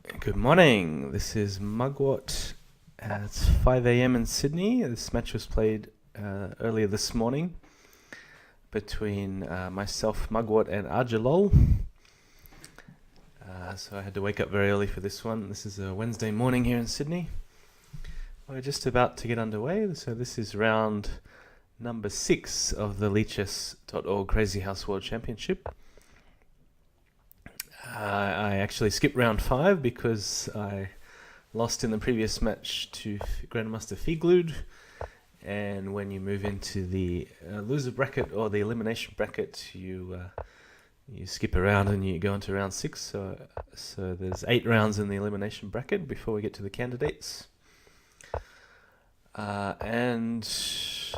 Good morning. This is Mugwort. It's 5 a.m. in Sydney. This match was played earlier this morning between myself, Mugwort, and Arjelol. So I had to wake up very early for this one. This is a Wednesday morning here in Sydney. We're just about to get underway. So this is round number 6 of the lichess.org Crazyhouse World Championship. I actually skipped round 5 because I lost in the previous match to Grandmaster Figlude, and when you move into the loser bracket or the elimination bracket, you skip around and you go into round 6. So there's 8 rounds in the elimination bracket before we get to the candidates. And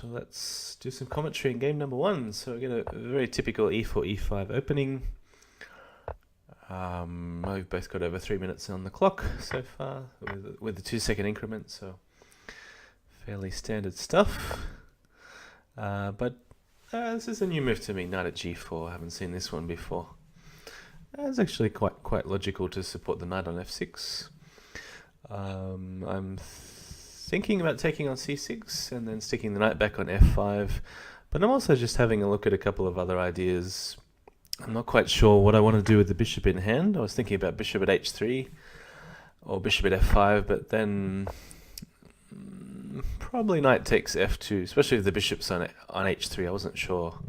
let's do some commentary in game number 1. So we get a very typical e4, e5 opening. We've both got over 3 minutes on the clock so far with the 2-second increment, so fairly standard stuff. But this is a new move to me, knight at g4. I haven't seen this one before. It's actually quite logical to support the knight on f6. I'm thinking about taking on c6 and then sticking the knight back on f5, but I'm also just having a look at a couple of other ideas. I'm not quite sure what I want to do with the bishop in hand. I was thinking about bishop at h3 or bishop at f5, but then probably knight takes f2, especially if the bishop's on h3. I wasn't sure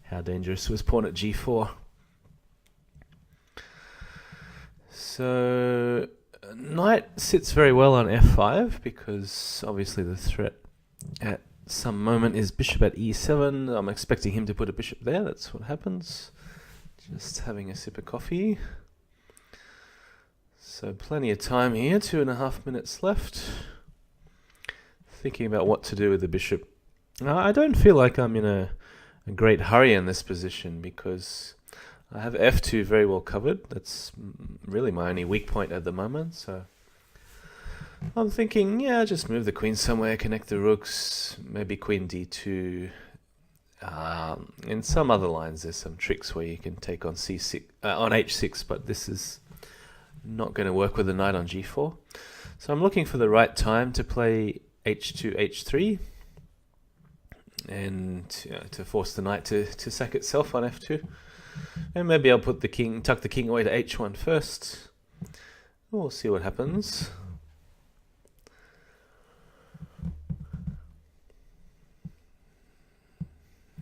how dangerous was pawn at g4. So knight sits very well on f5 because obviously the threat at some moment is bishop at e7. I'm expecting him to put a bishop there. That's what happens. Just having a sip of coffee. So plenty of time here, 2.5 minutes left. Thinking about what to do with the bishop. Now, I don't feel like I'm in a great hurry in this position because I have f2 very well covered. That's really my only weak point at the moment. So I'm thinking, yeah, just move the queen somewhere, connect the rooks, maybe queen d2. In some other lines, there's some tricks where you can take on c6, on h6, but this is not going to work with the knight on g4. So I'm looking for the right time to play h2, h3, and to force the knight to sack itself on f2. And maybe I'll put tuck the king away to h1 first. We'll see what happens.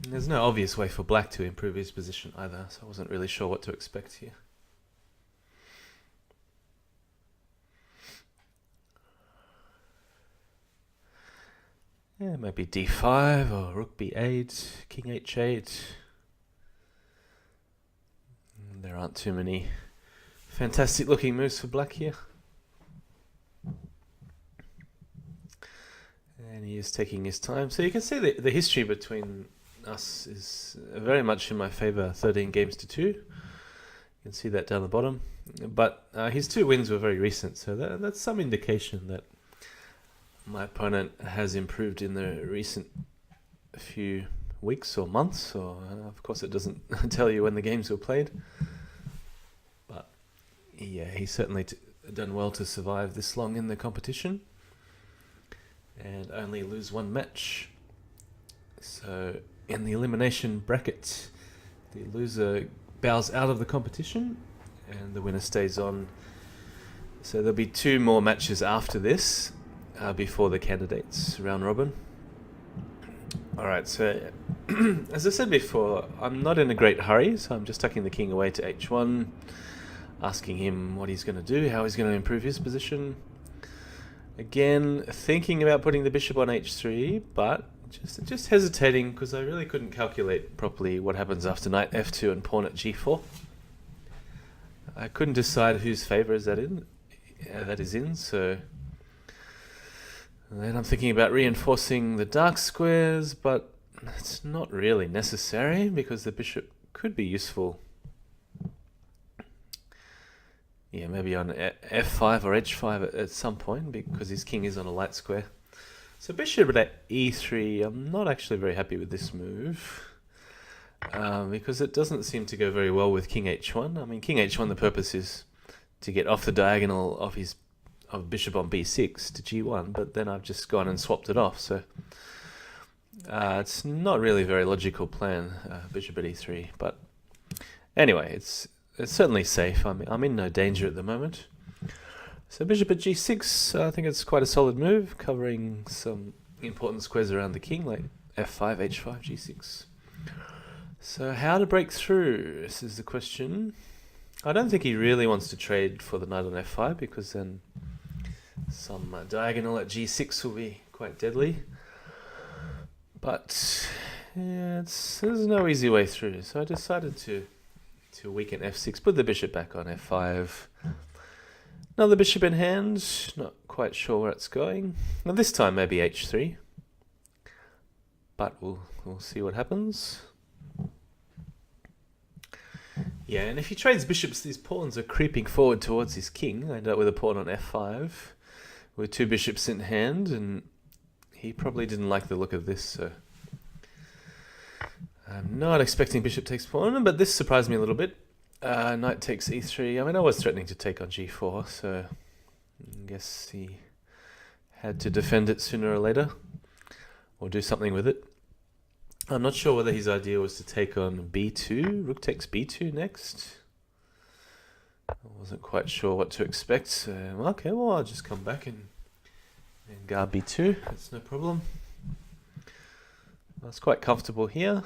There's no obvious way for black to improve his position either, so I wasn't really sure what to expect here. Yeah, maybe d5 or rook b8, king h8. There aren't too many fantastic looking moves for black here. And he is taking his time. So you can see the history between us is very much in my favor, 13 games to 2. You can see that down the bottom. But his 2 wins were very recent, so that's some indication that my opponent has improved in the recent few weeks or months. Or of course, it doesn't tell you when the games were played. But yeah, he's certainly done well to survive this long in the competition and only lose 1 match. So in the elimination bracket, the loser bows out of the competition and the winner stays on. So there'll be 2 more matches after this before the candidates round robin. Alright, so as I said before, I'm not in a great hurry, so I'm just tucking the king away to h1, asking him what he's going to do, how he's going to improve his position. Again, thinking about putting the bishop on h3, but just hesitating because I really couldn't calculate properly what happens after knight f2 and pawn at g4. I couldn't decide whose favor is that is in, so then I'm thinking about reinforcing the dark squares, but it's not really necessary because the bishop could be useful. Yeah, maybe on f5 or h5 at some point because his king is on a light square. So bishop at e3, I'm not actually very happy with this move. because it doesn't seem to go very well with king h1. I mean, king h1, the purpose is to get off the diagonal of bishop on b6 to g1, but then I've just gone and swapped it off. So it's not really a very logical plan, bishop at e3. But anyway, it's certainly safe. I'm in no danger at the moment. So bishop at g6, I think it's quite a solid move, covering some important squares around the king, like f5, h5, g6. So how to break through? This is the question. I don't think he really wants to trade for the knight on f5, because then some diagonal at g6 will be quite deadly. But yeah, there's no easy way through. So I decided to weaken f6, put the bishop back on f5. Another bishop in hand, not quite sure where it's going. And this time maybe h3. But we'll see what happens. Yeah, and if he trades bishops, these pawns are creeping forward towards his king. I end up with a pawn on f5 with two bishops in hand, and he probably didn't like the look of this, so I'm not expecting bishop takes pawn, but this surprised me a little bit. Knight takes e3. I mean, I was threatening to take on g4, so I guess he had to defend it sooner or later, or do something with it. I'm not sure whether his idea was to take on b2. Rook takes b2 next. I wasn't quite sure what to expect. So, okay, well, I'll just come back and guard b2. That's no problem. I was quite comfortable here.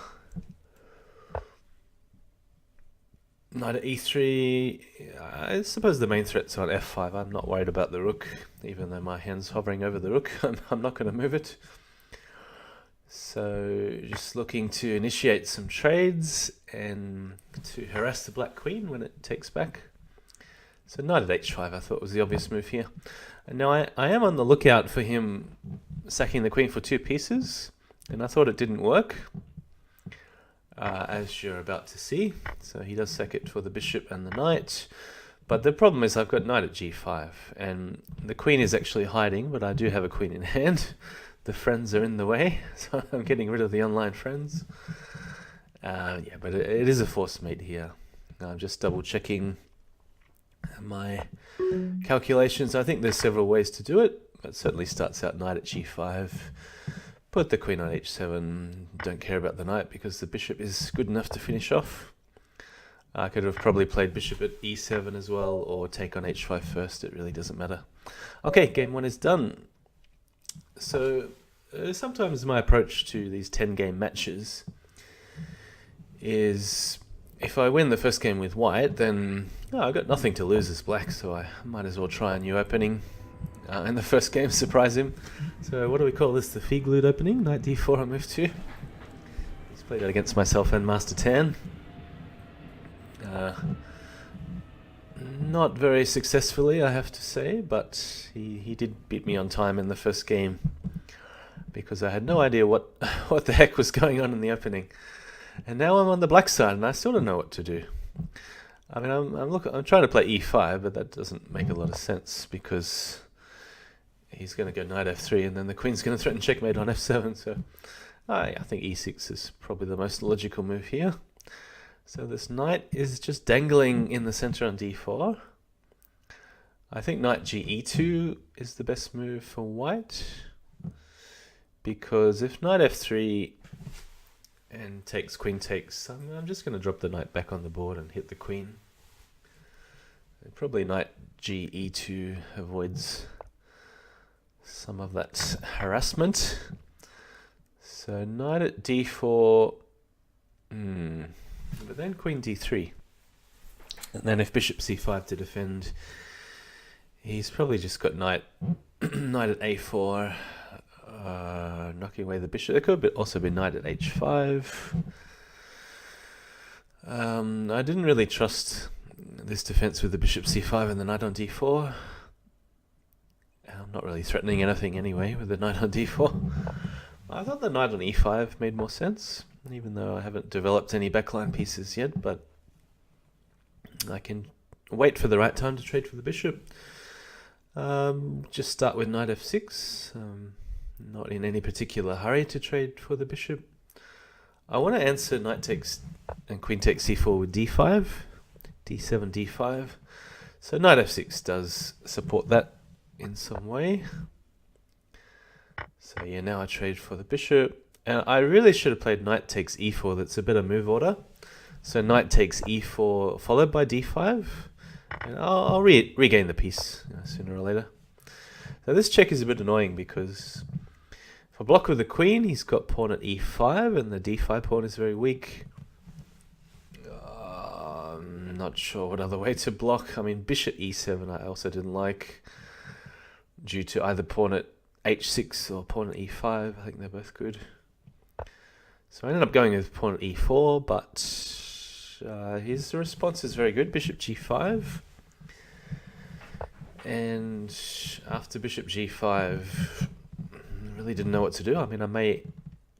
Knight at e3. I suppose the main threat's on f5. I'm not worried about the rook, even though my hand's hovering over the rook. I'm not going to move it. So just looking to initiate some trades and to harass the black queen when it takes back. So knight at h5 I thought was the obvious move here. And now I am on the lookout for him sacking the queen for two pieces, and I thought it didn't work, as you're about to see. So he does sack it for the bishop and the knight, but the problem is I've got knight at g5, and the queen is actually hiding, but I do have a queen in hand. The friends are in the way, so I'm getting rid of the online friends. Yeah, but it is a forced mate here. I'm just double checking my calculations. I think there's several ways to do it, but it certainly starts out knight at g5. Put the queen on h7. Don't care about the knight because the bishop is good enough to finish off. I could have probably played bishop at e7 as well, or take on h5 first. It really doesn't matter. Okay, game one is done. So sometimes my approach to these 10-game matches is if I win the first game with white, then I've got nothing to lose as black, so I might as well try a new opening in the first game, surprise him. So what do we call this? The fee-glued opening, knight d4 on move 2. He's played it against myself and Master Tan. Not very successfully, I have to say, but he did beat me on time in the first game because I had no idea what the heck was going on in the opening. And now I'm on the black side and I still don't know what to do. I mean, I'm trying to play e5, but that doesn't make a lot of sense because he's going to go knight f3 and then the queen's going to threaten checkmate on f7. So I think e6 is probably the most logical move here. So this knight is just dangling in the center on d4. I think knight ge2 is the best move for white, because if knight f3 and takes queen takes, I'm just going to drop the knight back on the board and hit the queen. And probably knight ge2 avoids some of that harassment. So knight at d4, but then queen d3. And then if bishop c5 to defend, he's probably just got knight knight at a4, knocking away the bishop. There could also be knight at h5. I didn't really trust this defense with the bishop c5 and the knight on d4. I'm not really threatening anything anyway with the knight on d4. I thought the knight on e5 made more sense, even though I haven't developed any backline pieces yet, but I can wait for the right time to trade for the bishop. Just start with knight f6. Not in any particular hurry to trade for the bishop. I want to answer knight takes and queen takes c4 with d5, d7, d5. So knight f6 does support that in some way. So yeah, now I trade for the bishop. And I really should have played knight takes e4. That's a better move order. So knight takes e4 followed by d5. And I'll regain the piece sooner or later. So this check is a bit annoying because if I block with the queen, he's got pawn at e5 and the d5 pawn is very weak. I'm not sure what other way to block. I mean, bishop e7 I also didn't like due to either pawn at h6 or pawn at e5. I think they're both good. So I ended up going with pawn at e4, but his response is very good. Bishop g5. And after bishop g5, I really didn't know what to do. I mean, I may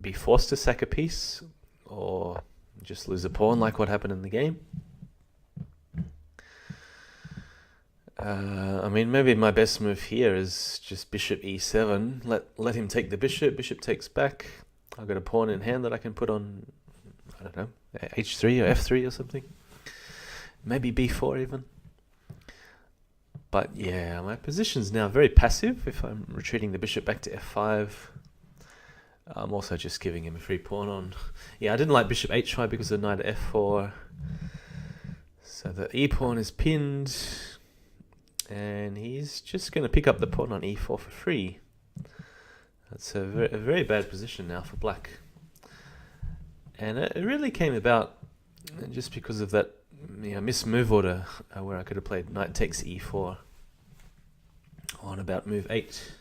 be forced to sack a piece or just lose a pawn like what happened in the game. I mean, maybe my best move here is just bishop e7. Let him take the bishop. Bishop takes back. I've got a pawn in hand that I can put on, I don't know, h3 or f3 or something. Maybe b4 even. But yeah, my position's now very passive if I'm retreating the bishop back to f5. I'm also just giving him a free pawn on. Yeah, I didn't like bishop h5 because of knight at f4. So the e pawn is pinned. And he's just going to pick up the pawn on e4 for free. That's a very bad position now for black. And it really came about just because of that missed move order where I could have played knight takes e4 on about move 8.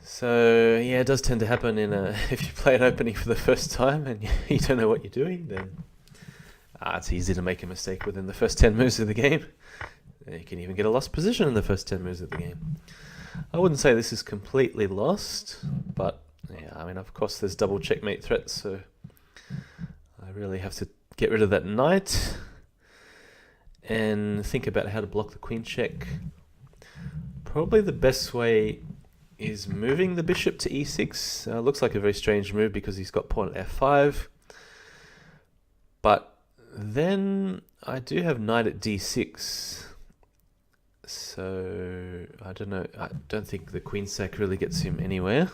So yeah, it does tend to happen if you play an opening for the first time and you don't know what you're doing, then it's easy to make a mistake within the first 10 moves of the game. You can even get a lost position in the first 10 moves of the game. I wouldn't say this is completely lost, but yeah, I mean, of course there's double checkmate threats, so I really have to get rid of that knight and think about how to block the queen check. Probably the best way is moving the bishop to e6. Looks like a very strange move because he's got pawn at f5, but then I do have knight at d6. So I don't know. I don't think the queen sack really gets him anywhere.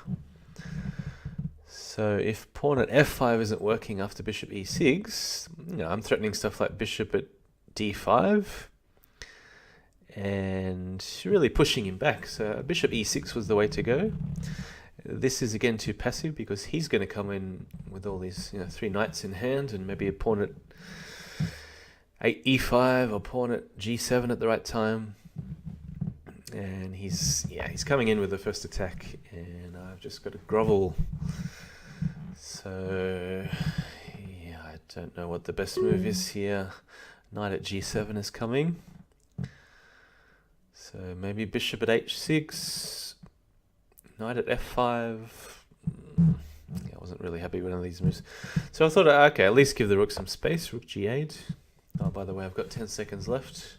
So if pawn at f5 isn't working after bishop e6, I'm threatening stuff like bishop at d5 and really pushing him back. So bishop e6 was the way to go. This is again too passive because he's going to come in with all these 3 knights in hand and maybe a pawn at e5 or pawn at g7 at the right time. And he's coming in with the first attack, and I've just got to grovel. So yeah, I don't know what the best move is here. Knight at g7 is coming. So maybe bishop at h6, knight at f5. I wasn't really happy with one of these moves. So I thought, okay, at least give the rook some space. Rook g8. Oh, by the way, I've got 10 seconds left.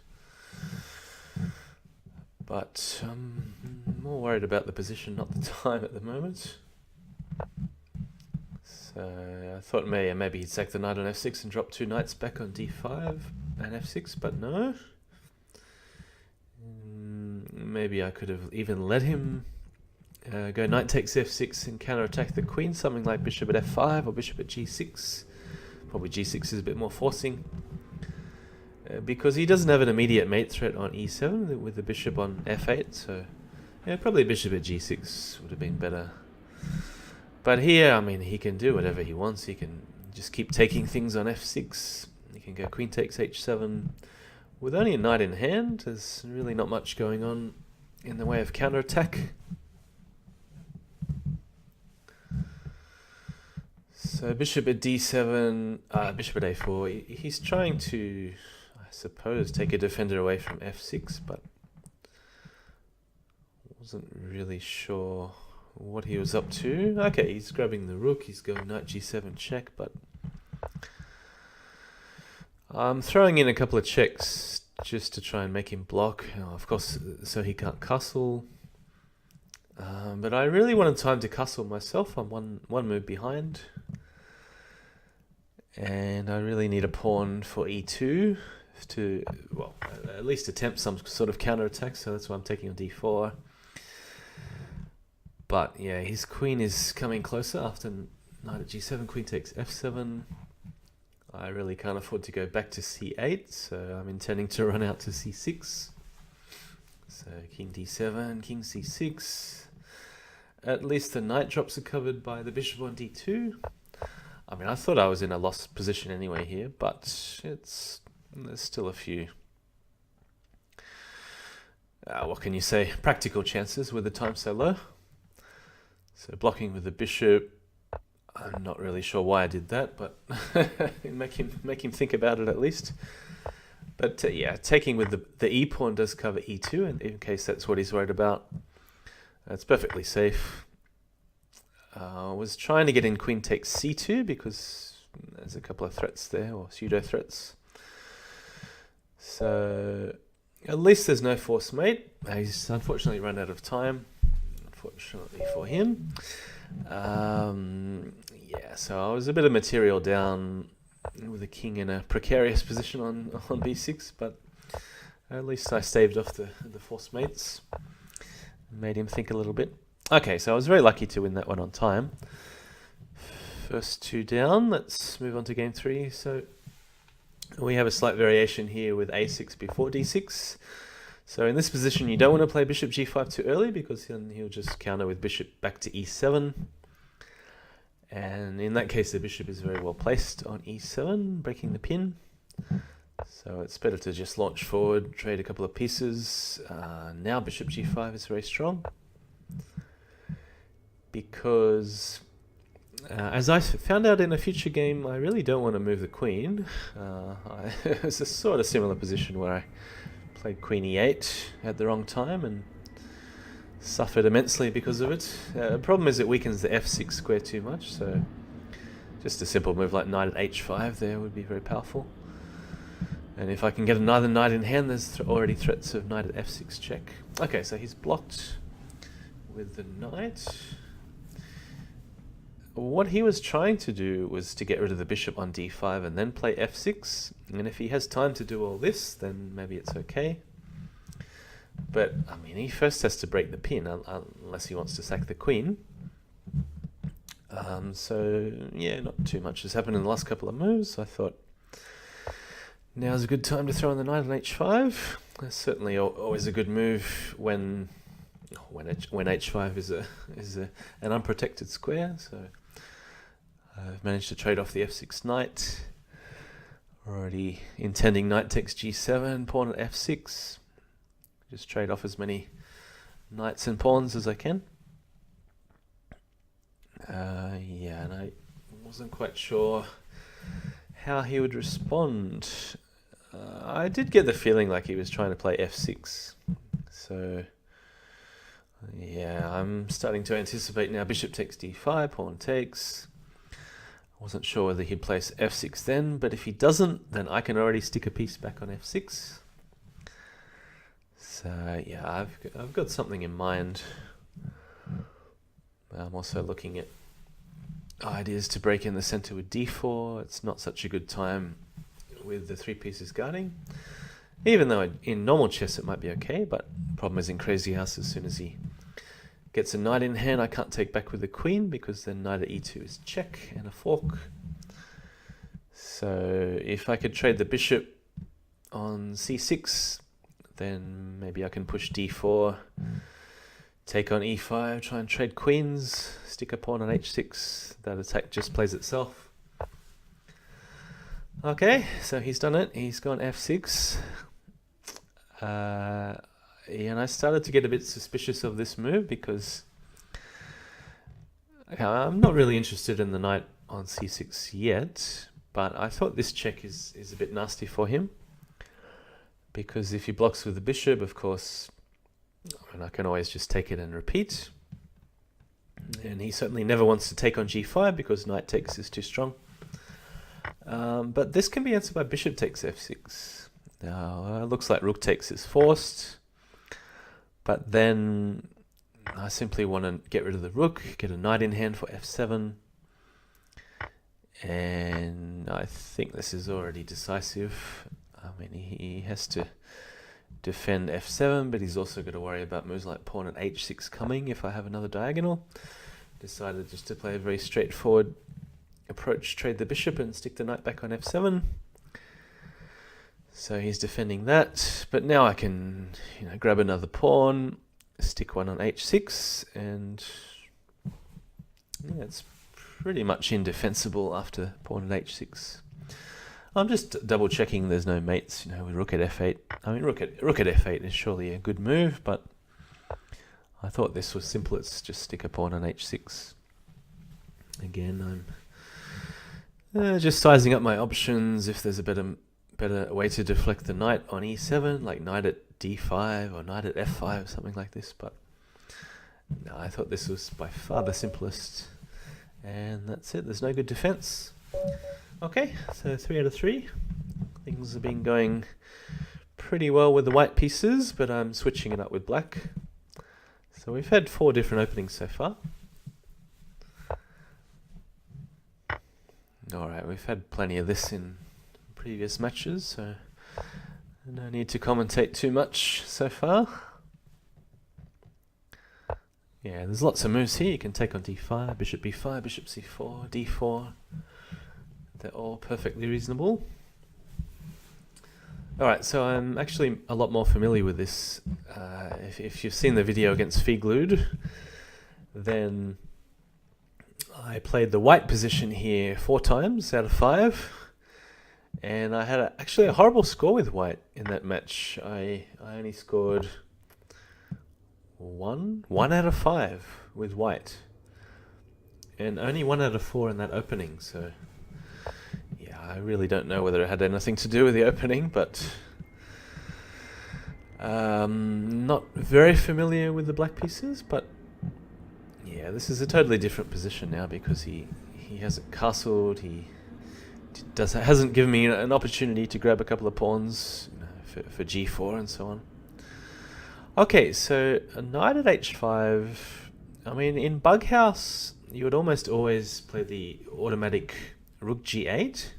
But I'm more worried about the position, not the time at the moment. So I thought maybe he'd sack the knight on f6 and drop 2 knights back on d5 and f6, but no. Maybe I could have even let him go knight takes f6 and counterattack the queen, something like bishop at f5 or bishop at g6. Probably g6 is a bit more forcing. Because he doesn't have an immediate mate threat on e7 with the bishop on f8, so yeah, probably bishop at g6 would have been better. But here, I mean, he can do whatever he wants. He can just keep taking things on f6. He can go queen takes h7. With only a knight in hand, there's really not much going on in the way of counterattack. So bishop at d7, bishop at a4. He's trying to, I suppose, take a defender away from f6, but wasn't really sure what he was up to. Okay, he's grabbing the rook, he's going knight g7 check, but I'm throwing in a couple of checks just to try and make him block, of course, so he can't castle. But I really wanted time to castle myself. I'm one move behind. And I really need a pawn for e2 to, well, at least attempt some sort of counter-attack, so that's why I'm taking on d4. But yeah, his queen is coming closer after knight at g7, queen takes f7. I really can't afford to go back to c8, so I'm intending to run out to c6. So king d7, king c6. At least the knight drops are covered by the bishop on d2. I mean, I thought I was in a lost position anyway here, but there's still a few, what can you say, practical chances with the time so low. So blocking with the bishop, I'm not really sure why I did that, but make him think about it at least. But yeah, taking with the e pawn does cover e2, and in case that's what he's worried about, it's perfectly safe. I was trying to get in queen takes c2 because there's a couple of threats there, or pseudo threats. So at least there's no force mate. He's unfortunately run out of time, unfortunately for him. Yeah, so I was a bit of material down with the king in a precarious position on b6, but at least I staved off the force mates, made him think a little bit. Okay, so I was very lucky to win that one on time. First two down. Let's move on to game 3. So we have a slight variation here with a6 before d6. So in this position, you don't want to play bishop g5 too early, because then he'll just counter with bishop back to e7. And in that case, the bishop is very well placed on e7, breaking the pin. So it's better to just launch forward, trade a couple of pieces. Now bishop g5 is very strong, because as I found out in a future game, I really don't want to move the queen. It was a sort of similar position where I played queen e8 at the wrong time and suffered immensely because of it. The problem is it weakens the f6 square too much, so just a simple move like knight at h5 there would be very powerful. And if I can get another knight in hand, there's already threats of knight at f6 check. Okay, so he's blocked with the knight. What he was trying to do was to get rid of the bishop on d5 and then play f6. And if he has time to do all this, then maybe it's okay. But, I mean, he first has to break the pin, unless he wants to sack the queen. So, yeah, not too much has happened in the last couple of moves. I thought now's a good time to throw in the knight on h5. That's certainly always a good move when h5 is an unprotected square. So I've managed to trade off the f6 knight. Already intending knight takes g7, pawn at f6. Just trade off as many knights and pawns as I can. Yeah, and I wasn't quite sure how he would respond. I did get the feeling like he was trying to play f6. So, yeah, I'm starting to anticipate now. Bishop takes d5, pawn takes. I wasn't sure whether he'd place f6 then, but if he doesn't, then I can already stick a piece back on f6. So yeah, I've got something in mind. I'm also looking at ideas to break in the center with d4. It's not such a good time with the 3 pieces guarding, even though in normal chess it might be okay, but the problem is in Crazyhouse, as soon as he gets a knight in hand, I can't take back with the queen, because then knight at e2 is check and a fork. So if I could trade the bishop on c6, then maybe I can push d4, take on e5, try and trade queens, stick a pawn on h6. That attack just plays itself. Okay, so he's done it. He's gone f6. And I started to get a bit suspicious of this move, because I'm not really interested in the knight on c6 yet, but I thought this check is a bit nasty for him. Because if he blocks with the bishop, of course, I can always just take it and repeat. And he certainly never wants to take on g5, because knight takes is too strong. But this can be answered by bishop takes f6. Now, it looks like rook takes is forced. But then I simply want to get rid of the rook, get a knight in hand for f7. And I think this is already decisive. I mean, he has to defend f7, but he's also got to worry about moves like pawn at h6 coming if I have another diagonal. Decided just to play a very straightforward approach, trade the bishop and stick the knight back on f7. So he's defending that, but now I can, grab another pawn, stick one on h6, and yeah, it's pretty much indefensible after pawn at h6. I'm just double checking there's no mates, with rook at f8. I mean, rook at f8 is surely a good move, but I thought this was simplest, just stick a pawn on h6. Again, I'm just sizing up my options. If there's a better way to deflect the knight on e7, like knight at d5 or knight at f5, something like this, but no, I thought this was by far the simplest. And that's it, there's no good defense. Okay, so 3 out of 3. Things have been going pretty well with the white pieces, but I'm switching it up with black. So we've had 4 different openings so far. Alright, we've had plenty of this in previous matches, so no need to commentate too much so far. Yeah, there's lots of moves here. You can take on d5, bishop b5, bishop c4, d4. They're all perfectly reasonable. Alright, so I'm actually a lot more familiar with this. If you've seen the video against Figlude, then I played the white position here 4 times out of 5. And I had actually a horrible score with white in that match. I only scored 1 out of 5 with white. And only 1 out of 4 in that opening, so I really don't know whether it had anything to do with the opening, but not very familiar with the black pieces, but yeah, this is a totally different position now because he hasn't castled, he hasn't given me an opportunity to grab a couple of pawns for g4 and so on. Okay, so a knight at h5, I mean, in Bughouse, you would almost always play the automatic rook g8.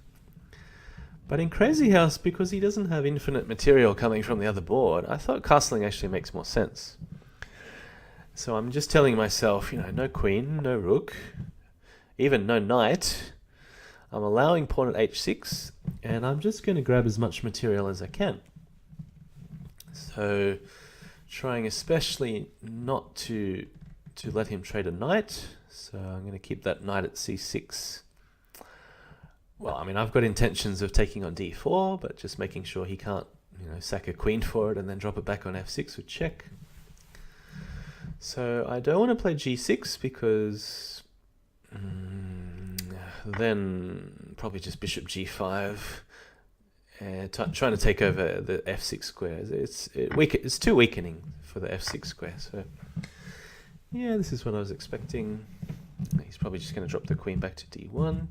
But in Crazyhouse, because he doesn't have infinite material coming from the other board, I thought castling actually makes more sense. So I'm just telling myself, no queen, no rook, even no knight. I'm allowing pawn at h6, and I'm just going to grab as much material as I can. So trying especially not to let him trade a knight. So I'm going to keep that knight at c6. Well, I mean, I've got intentions of taking on d4, but just making sure he can't, sack a queen for it and then drop it back on f6 with check. So I don't want to play g6 because then probably just bishop g5, trying to take over the f6 square. It's too weakening for the f6 square. So yeah, this is what I was expecting. He's probably just going to drop the queen back to d1.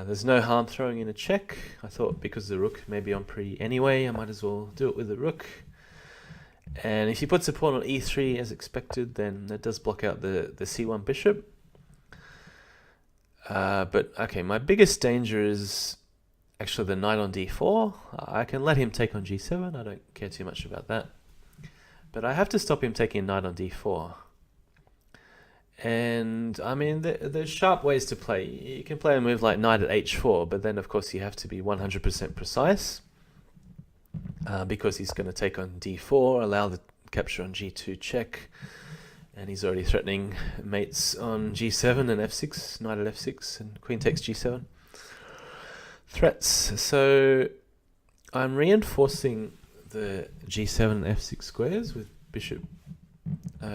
There's no harm throwing in a check. I thought because the rook may be on pre anyway, I might as well do it with the rook. And if he puts a pawn on e3 as expected, then that does block out the c1 bishop. But okay, my biggest danger is actually the knight on d4. I can let him take on g7. I don't care too much about that. But I have to stop him taking knight on d4. And I mean, there's sharp ways to play. You can play a move like knight at h4, but then of course you have to be 100% precise because he's going to take on d4, allow the capture on g2 check, and he's already threatening mates on g7 and f6, knight at f6, and queen takes g7 threats. So I'm reinforcing the g7 and f6 squares with bishop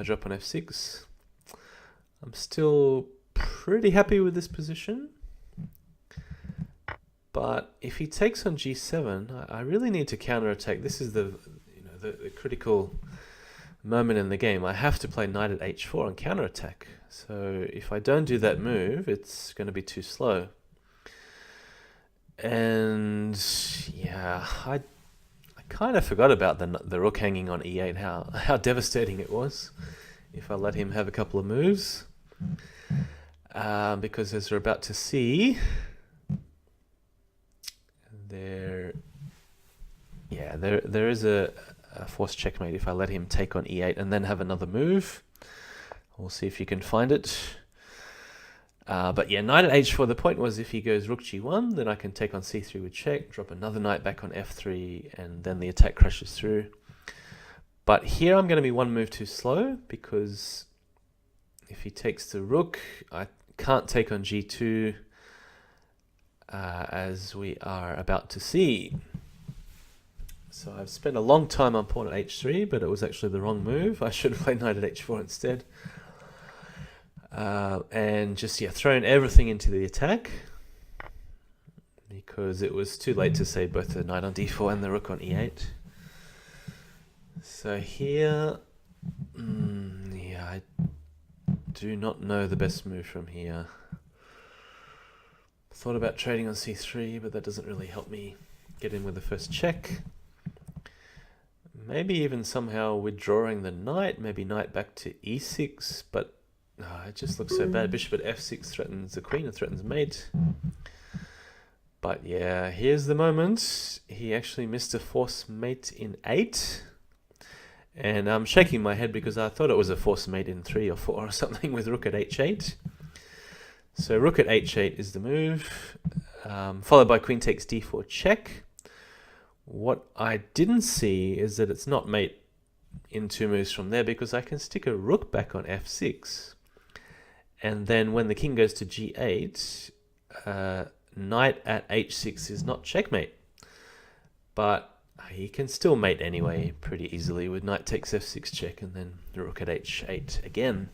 drop on f6. I'm still pretty happy with this position, but if he takes on g7, I really need to counterattack. This is the critical moment in the game. I have to play knight at h4 and counterattack. So if I don't do that move, it's going to be too slow. And yeah, I kind of forgot about the rook hanging on e8. How devastating it was if I let him have a couple of moves. Because as we're about to see, there is a forced checkmate if I let him take on e8 and then have another move. We'll see if you can find it. But yeah, knight at h4, the point was if he goes rook g1, then I can take on c3 with check, drop another knight back on f3, and then the attack crashes through. But here I'm going to be one move too slow, because if he takes the rook, I can't take on g2, as we are about to see. So I've spent a long time on pawn at h3, but it was actually the wrong move. I should have played knight at h4 instead. And just thrown everything into the attack, because it was too late to save both the knight on d4 and the rook on e8. So here, I do not know the best move from here. Thought about trading on c3, but that doesn't really help me get in with the first check. Maybe even somehow withdrawing the knight, maybe knight back to e6, but it just looks so bad. Bishop at f6 threatens the queen and threatens mate. But yeah, here's the moment. He actually missed a force mate in 8. And I'm shaking my head because I thought it was a force mate in 3 or 4 or something with rook at h8. So rook at h8 is the move, followed by queen takes d4 check. What I didn't see is that it's not mate in 2 moves from there, because I can stick a rook back on f6. And then when the king goes to g8, knight at h6 is not checkmate. But he can still mate anyway pretty easily with knight takes f6 check and then the rook at h8 again.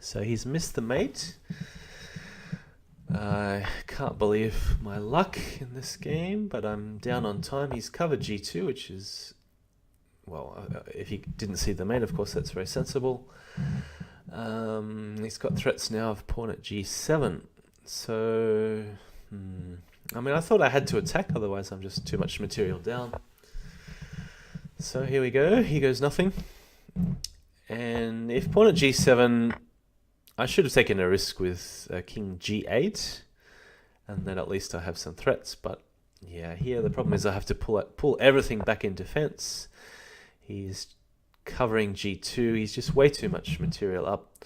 So he's missed the mate. I can't believe my luck in this game, but I'm down on time. He's covered g2, which is, well, if he didn't see the mate, of course, that's very sensible. He's got threats now of pawn at g7. So, I mean, I thought I had to attack, otherwise I'm just too much material down. So here we go. He goes nothing. And if pawn at g7, I should have taken a risk with king g8, and then at least I have some threats. But yeah, here the problem is I have to pull everything back in defense. He's covering g2. He's just way too much material up.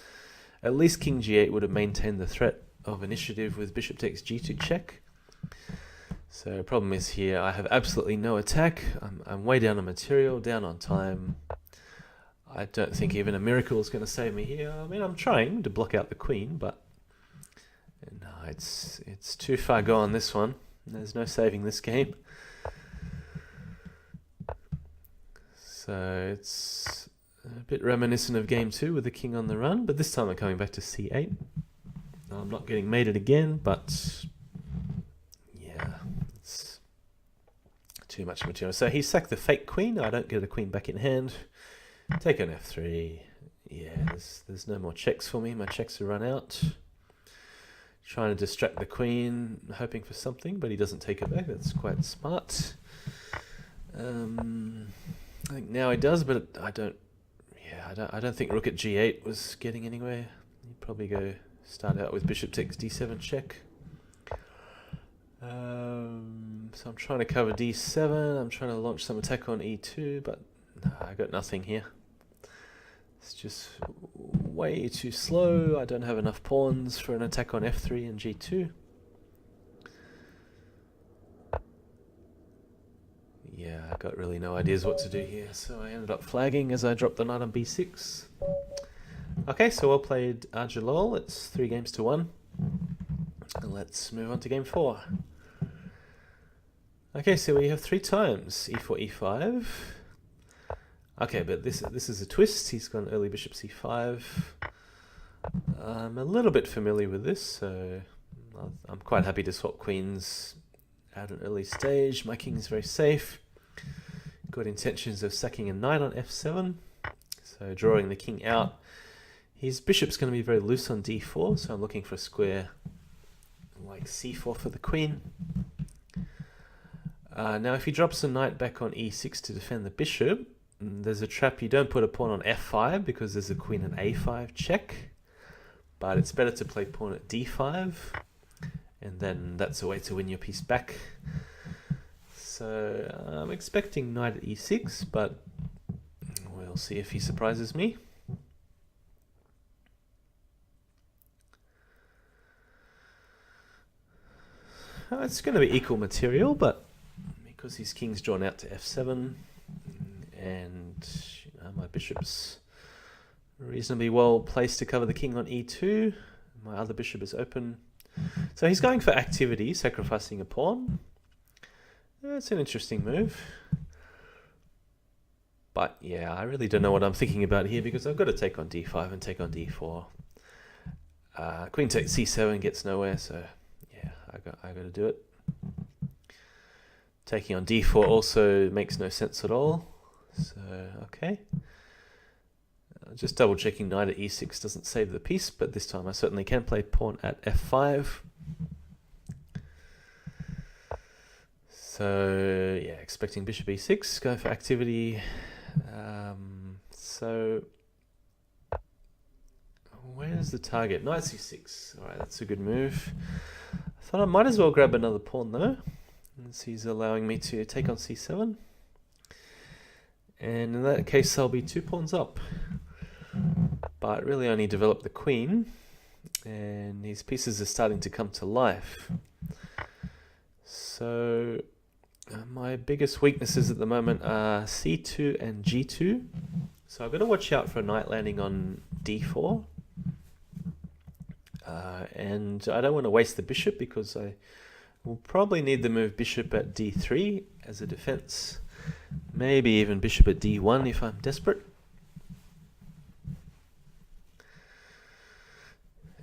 At least king g8 would have maintained the threat of initiative with bishop takes g2 check. So the problem is here I have absolutely no attack. I'm way down on material, down on time. I don't think even a miracle is going to save me here. I mean, I'm trying to block out the queen, but no, it's too far gone, this one. There's no saving this game. So it's a bit reminiscent of game 2 with the king on the run, but this time I'm coming back to c8. I'm not getting mated again, but yeah, it's too much material. So he sacked the fake queen. I don't get a queen back in hand. Take on f3. Yeah, there's no more checks for me. My checks are run out. Trying to distract the queen, hoping for something, but he doesn't take it back. That's quite smart. I think now he does, but I don't think rook at g8 was getting anywhere. You'd probably go start out with bishop takes d7 check. So I'm trying to cover d7. I'm trying to launch some attack on e2, but no, I got nothing here. It's just way too slow. I don't have enough pawns for an attack on f3 and g2. Yeah, I got really no ideas what to do here, so I ended up flagging as I dropped the knight on b6. Okay, so well played, arjelol. It's 3-1. And let's move on to game 4. Okay, so we have 3 times e4, e5. Okay, but this is a twist. He's gone early bishop c5. I'm a little bit familiar with this, so I'm quite happy to swap queens at an early stage. My king is very safe. Got intentions of sacking a knight on f7, so drawing the king out. His bishop's going to be very loose on d4, so I'm looking for a square like c4 for the queen. Now if he drops the knight back on e6 to defend the bishop, there's a trap. You don't put a pawn on f5 because there's a queen on a5 check, but it's better to play pawn at d5, and then that's a way to win your piece back. So I'm expecting knight at e6, but we'll see if he surprises me. It's going to be equal material, but because his king's drawn out to f7, and my bishop's reasonably well placed to cover the king on e2, my other bishop is open. So he's going for activity, sacrificing a pawn. It's an interesting move. But yeah, I really don't know what I'm thinking about here because I've got to take on d5 and take on d4. Queen takes c7 gets nowhere, so yeah, I got to do it. Taking on d4 also makes no sense at all. So okay. Just double checking knight at e6 doesn't save the piece, but this time I certainly can play pawn at f5. So yeah, expecting bishop e6, go for activity. So where's the target? Knight c6. All right, that's a good move. I thought I might as well grab another pawn though, since he's allowing me to take on c7. And in that case, I'll be 2 pawns up. But really only developed the queen, and his pieces are starting to come to life. So my biggest weaknesses at the moment are c2 and g2. So I've got to watch out for a knight landing on d4. And I don't want to waste the bishop because I will probably need the move bishop at d3 as a defense. Maybe even bishop at d1 if I'm desperate.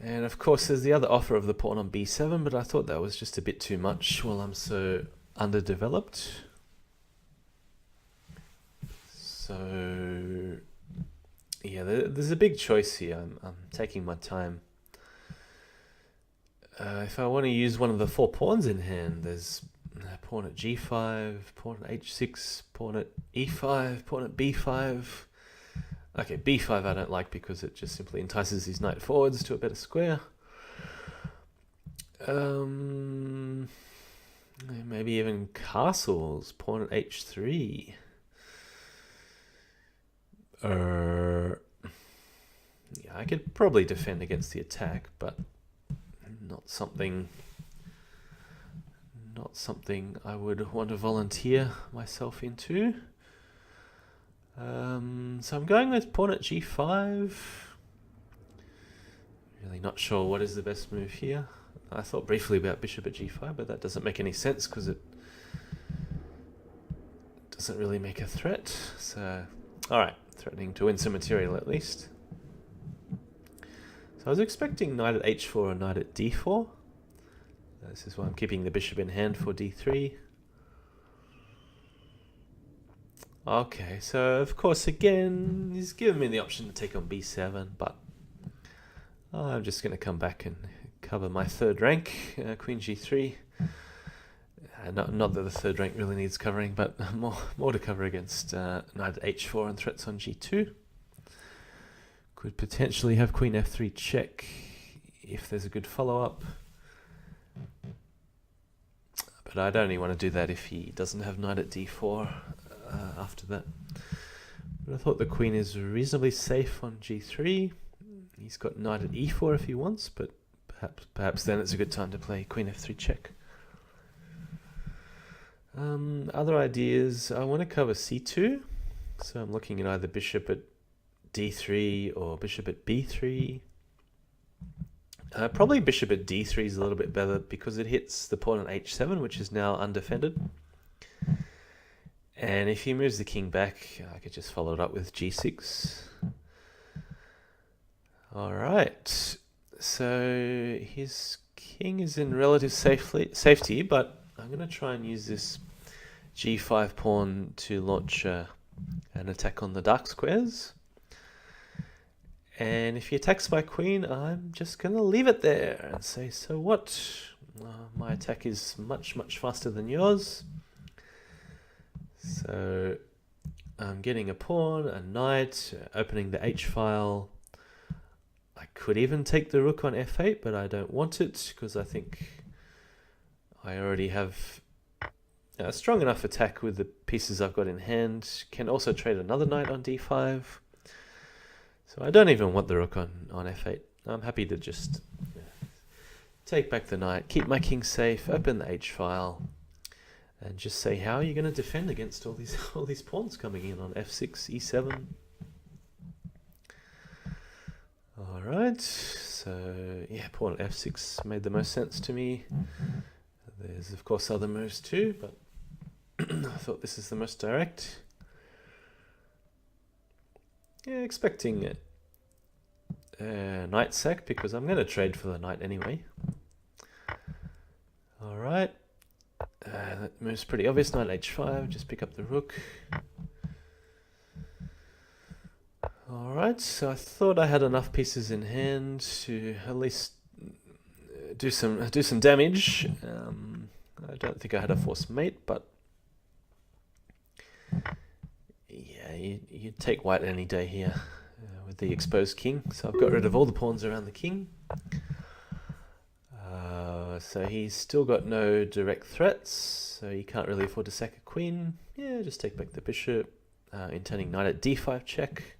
And of course there's the other offer of the pawn on b7, but I thought that was just a bit too much while I'm so underdeveloped. So yeah, there's a big choice here. I'm taking my time. If I want to use one of the 4 pawns in hand, there's pawn at g5, pawn at h6, pawn at e5, pawn at b5. Okay, b5 I don't like because it just simply entices his knight forwards to a better square. Maybe even castles, pawn at h3. Yeah, I could probably defend against the attack, but not something I would want to volunteer myself into. So I'm going with pawn at g5. Really not sure what is the best move here. I thought briefly about bishop at g5, but that doesn't make any sense because it doesn't really make a threat. So, alright, threatening to win some material at least. So I was expecting knight at h4 and knight at d4. This is why I'm keeping the bishop in hand for d3. Okay, so of course again he's given me the option to take on b7, but I'm just going to come back and cover my third rank, queen g3. Not that the third rank really needs covering, but more to cover against knight at h4 and threats on g2. Could potentially have queen f3 check if there's a good follow-up. But I'd only want to do that if he doesn't have knight at d4 after that. But I thought the queen is reasonably safe on g3. He's got knight at e4 if he wants, but perhaps then it's a good time to play queen f3 check. Other ideas, I want to cover c2. So I'm looking at either bishop at d3 or bishop at b3. Probably bishop at d3 is a little bit better because it hits the pawn on h7, which is now undefended. And if he moves the king back, I could just follow it up with g6. Alright, so his king is in relative safety, but I'm going to try and use this g5 pawn to launch an attack on the dark squares. And if he attacks my queen, I'm just going to leave it there and say, so what? My attack is much, much faster than yours. So I'm getting a pawn, a knight, opening the h-file. I could even take the rook on f8, but I don't want it because I think I already have a strong enough attack with the pieces I've got in hand. Can also trade another knight on d5. So I don't even want the rook on f8. I'm happy to just take back the knight, keep my king safe, open the h file, and just say, how are you going to defend against all these pawns coming in on f6, e7? All right, so yeah, pawn at f6 made the most sense to me. There's of course other moves too, but I thought this is the most direct. Yeah, expecting knight sack because I'm going to trade for the knight anyway. All right, that move's pretty obvious. Knight h5, just pick up the rook. All right, so I thought I had enough pieces in hand to at least do some damage. I don't think I had a forced mate, but yeah, you'd take white any day here with the exposed king. So I've got rid of all the pawns around the king. So he's still got no direct threats, so he can't really afford to sack a queen. Yeah, just take back the bishop, intending knight at d5 check.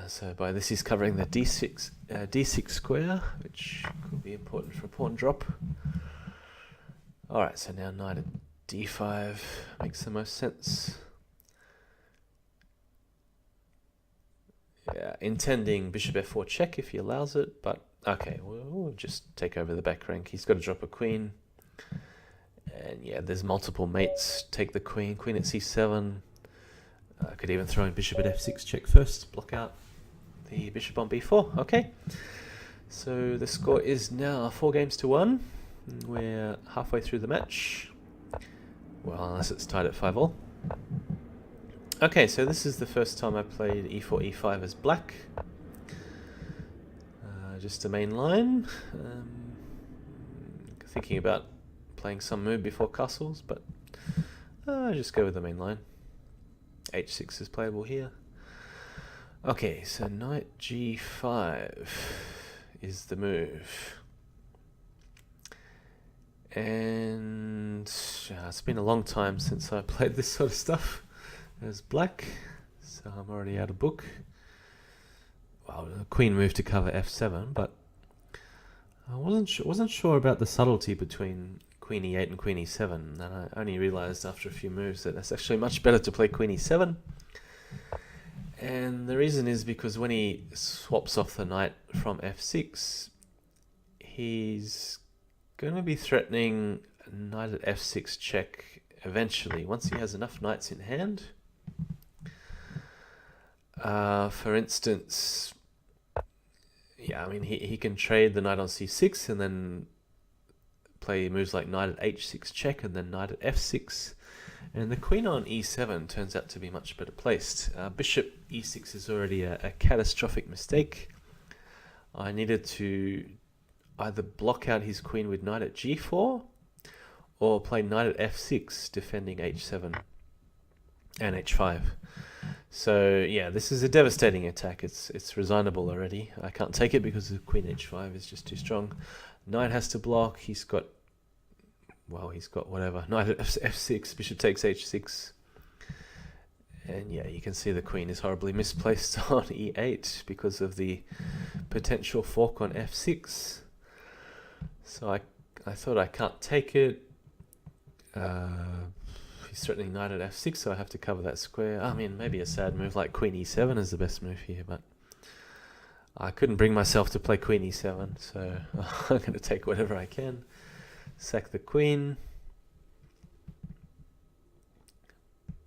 So by this he's covering the d6 square, which could be important for a pawn drop. Alright, so now knight at d5 makes the most sense. Yeah, intending bishop f4 check if he allows it, but okay, we'll just take over the back rank. He's got to drop a queen. And yeah, there's multiple mates. Take the queen, queen at c7. I could even throw in bishop at f6 check first, block out the bishop on b4. Okay, so the score is now 4-1. We're halfway through the match. Well, unless it's tied at 5-all. Okay, so this is the first time I played e4, e5 as black. Just a main line. Thinking about playing some move before castles, but I just go with the main line. h6 is playable here. Okay, so knight g5 is the move. And it's been a long time since I played this sort of stuff as black, so I'm already out of book. Well, a queen move to cover f7, but I wasn't sure about the subtlety between queen e8 and queen e7, and I only realized after a few moves that it's actually much better to play queen e7. And the reason is because when he swaps off the knight from f6, he's going to be threatening knight at f6 check eventually, once he has enough knights in hand. For instance, yeah, I mean, he can trade the knight on c6 and then play moves like knight at h6 check and then knight at f6. And the queen on e7 turns out to be much better placed. Bishop e6 is already a catastrophic mistake. I needed to either block out his queen with knight at g4 or play knight at f6 defending h7 and h5. So yeah, this is a devastating attack. It's resignable already. I can't take it because the queen h5 is just too strong. Knight has to block. He's got whatever. Knight at f6, bishop takes h6. And yeah, you can see the queen is horribly misplaced on e8 because of the potential fork on f6. So I thought I can't take it. He's threatening knight at f6, so I have to cover that square. I mean, maybe a sad move like queen e7 is the best move here, but I couldn't bring myself to play queen e7, so I'm going to take whatever I can. Sack the queen.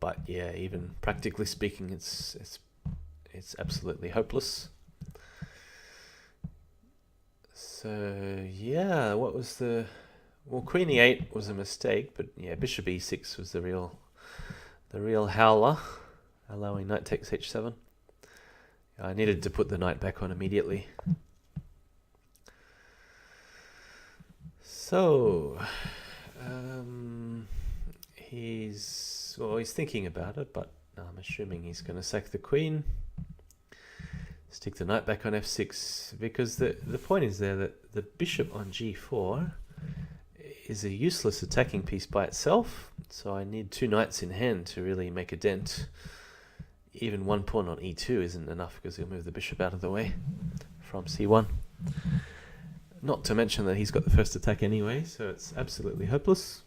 But yeah, even practically speaking, it's absolutely hopeless. So yeah, what was the... Well, queen e8 was a mistake, but yeah, bishop e6 was the real howler, allowing knight takes h7. I needed to put the knight back on immediately. So he's thinking about it, but I'm assuming he's going to sack the queen. stick the knight back on f6, because the point is there that the bishop on g4 is a useless attacking piece by itself, so I need two knights in hand to really make a dent. Even one pawn on e2 isn't enough because he'll move the bishop out of the way from c1. Not to mention that he's got the first attack anyway, so it's absolutely hopeless.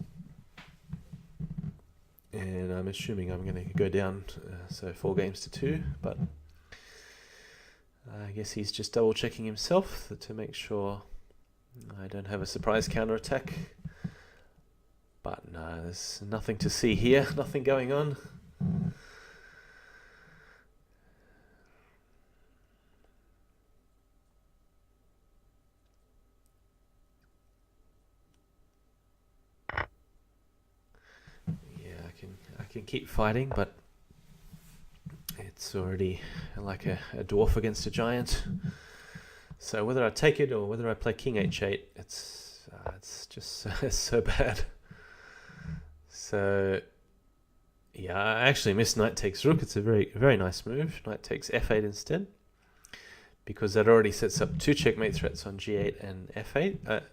And I'm assuming I'm going to go down, so 4 games to 2, but I guess he's just double checking himself to make sure I don't have a surprise counter attack. But no, there's nothing to see here, nothing going on. I can keep fighting, but it's already like a dwarf against a giant. So whether I take it or whether I play king h8, it's just so bad. So yeah, I actually missed knight takes rook. It's a very nice move. Knight takes f8 instead, because that already sets up 2 checkmate threats on g8 and f8.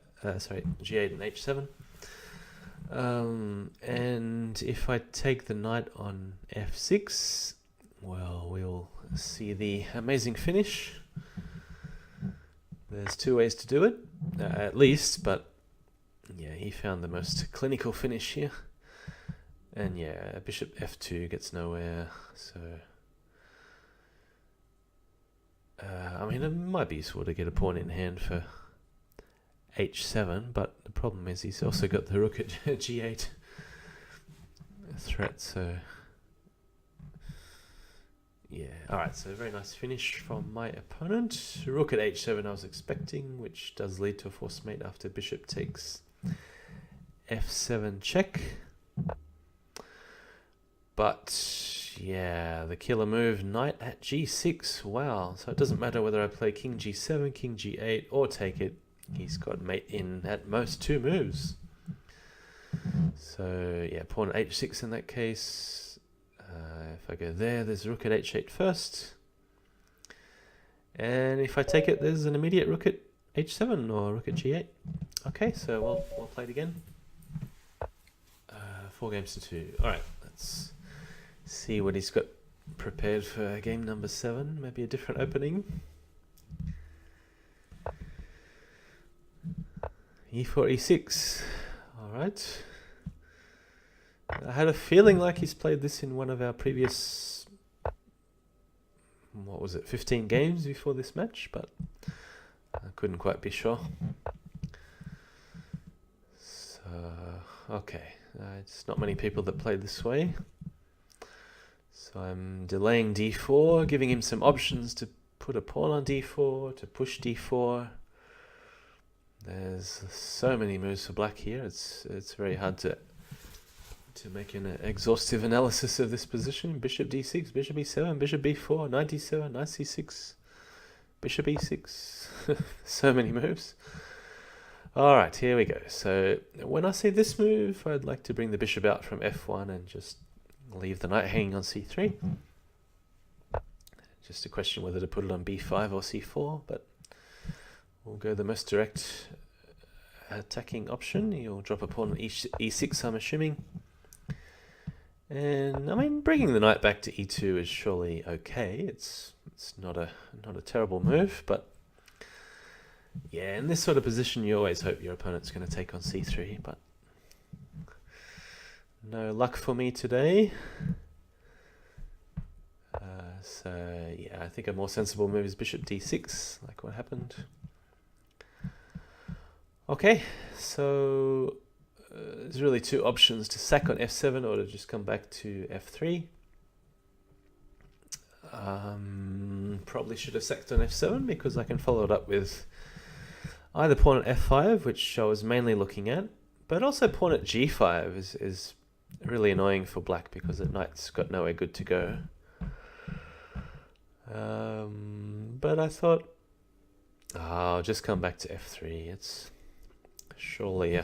Sorry, g8 and h7. And if I take the knight on f6, well, we'll see the amazing finish. There's 2 ways to do it, at least, but yeah, he found the most clinical finish here. And yeah, bishop f2 gets nowhere, so I mean, it might be useful to get a pawn in hand for h7, but the problem is he's also got the rook at g8 threat, so yeah. Alright, so very nice finish from my opponent. Rook at h7 I was expecting, which does lead to a forced mate after bishop takes f7 check. But yeah, the killer move, knight at g6. Wow, so it doesn't matter whether I play king g7, king g8, or take it. He's got mate in at most 2 moves. So yeah, pawn at h6 in that case. If I go there, there's rook at h8 first. And if I take it, there's an immediate rook at h7 or rook at g8. Okay, so we'll play it again. 4 games to 2. Alright, let's see what he's got prepared for game number 7. Maybe a different opening. e4, e6. Alright. I had a feeling like he's played this in one of our previous, what was it, 15 games before this match, but I couldn't quite be sure. So, okay. It's not many people that play this way. So I'm delaying d4, giving him some options to put a pawn on d4, to push d4. There's so many moves for black here. It's very hard to make an exhaustive analysis of this position. Bishop d6, bishop e7, bishop b4, knight d7, knight c6, bishop e6. So many moves. Alright, here we go. So when I say this move, I'd like to bring the bishop out from f1 and just leave the knight hanging on c3. Just a question whether to put it on b5 or c4, but we'll go the most direct attacking option. You'll drop a pawn on e6, I'm assuming. And I mean, bringing the knight back to e2 is surely okay. It's not a terrible move, but yeah, in this sort of position, you always hope your opponent's going to take on c3, but no luck for me today. So yeah, I think a more sensible move is bishop d6, like what happened. Okay, so there's really 2 options: to sack on f7 or to just come back to f3. Probably should have sacked on f7 because I can follow it up with either pawn at f5, which I was mainly looking at, but also pawn at g5 is really annoying for black because the knight's got nowhere good to go. But I thought, I'll just come back to f3. It's surely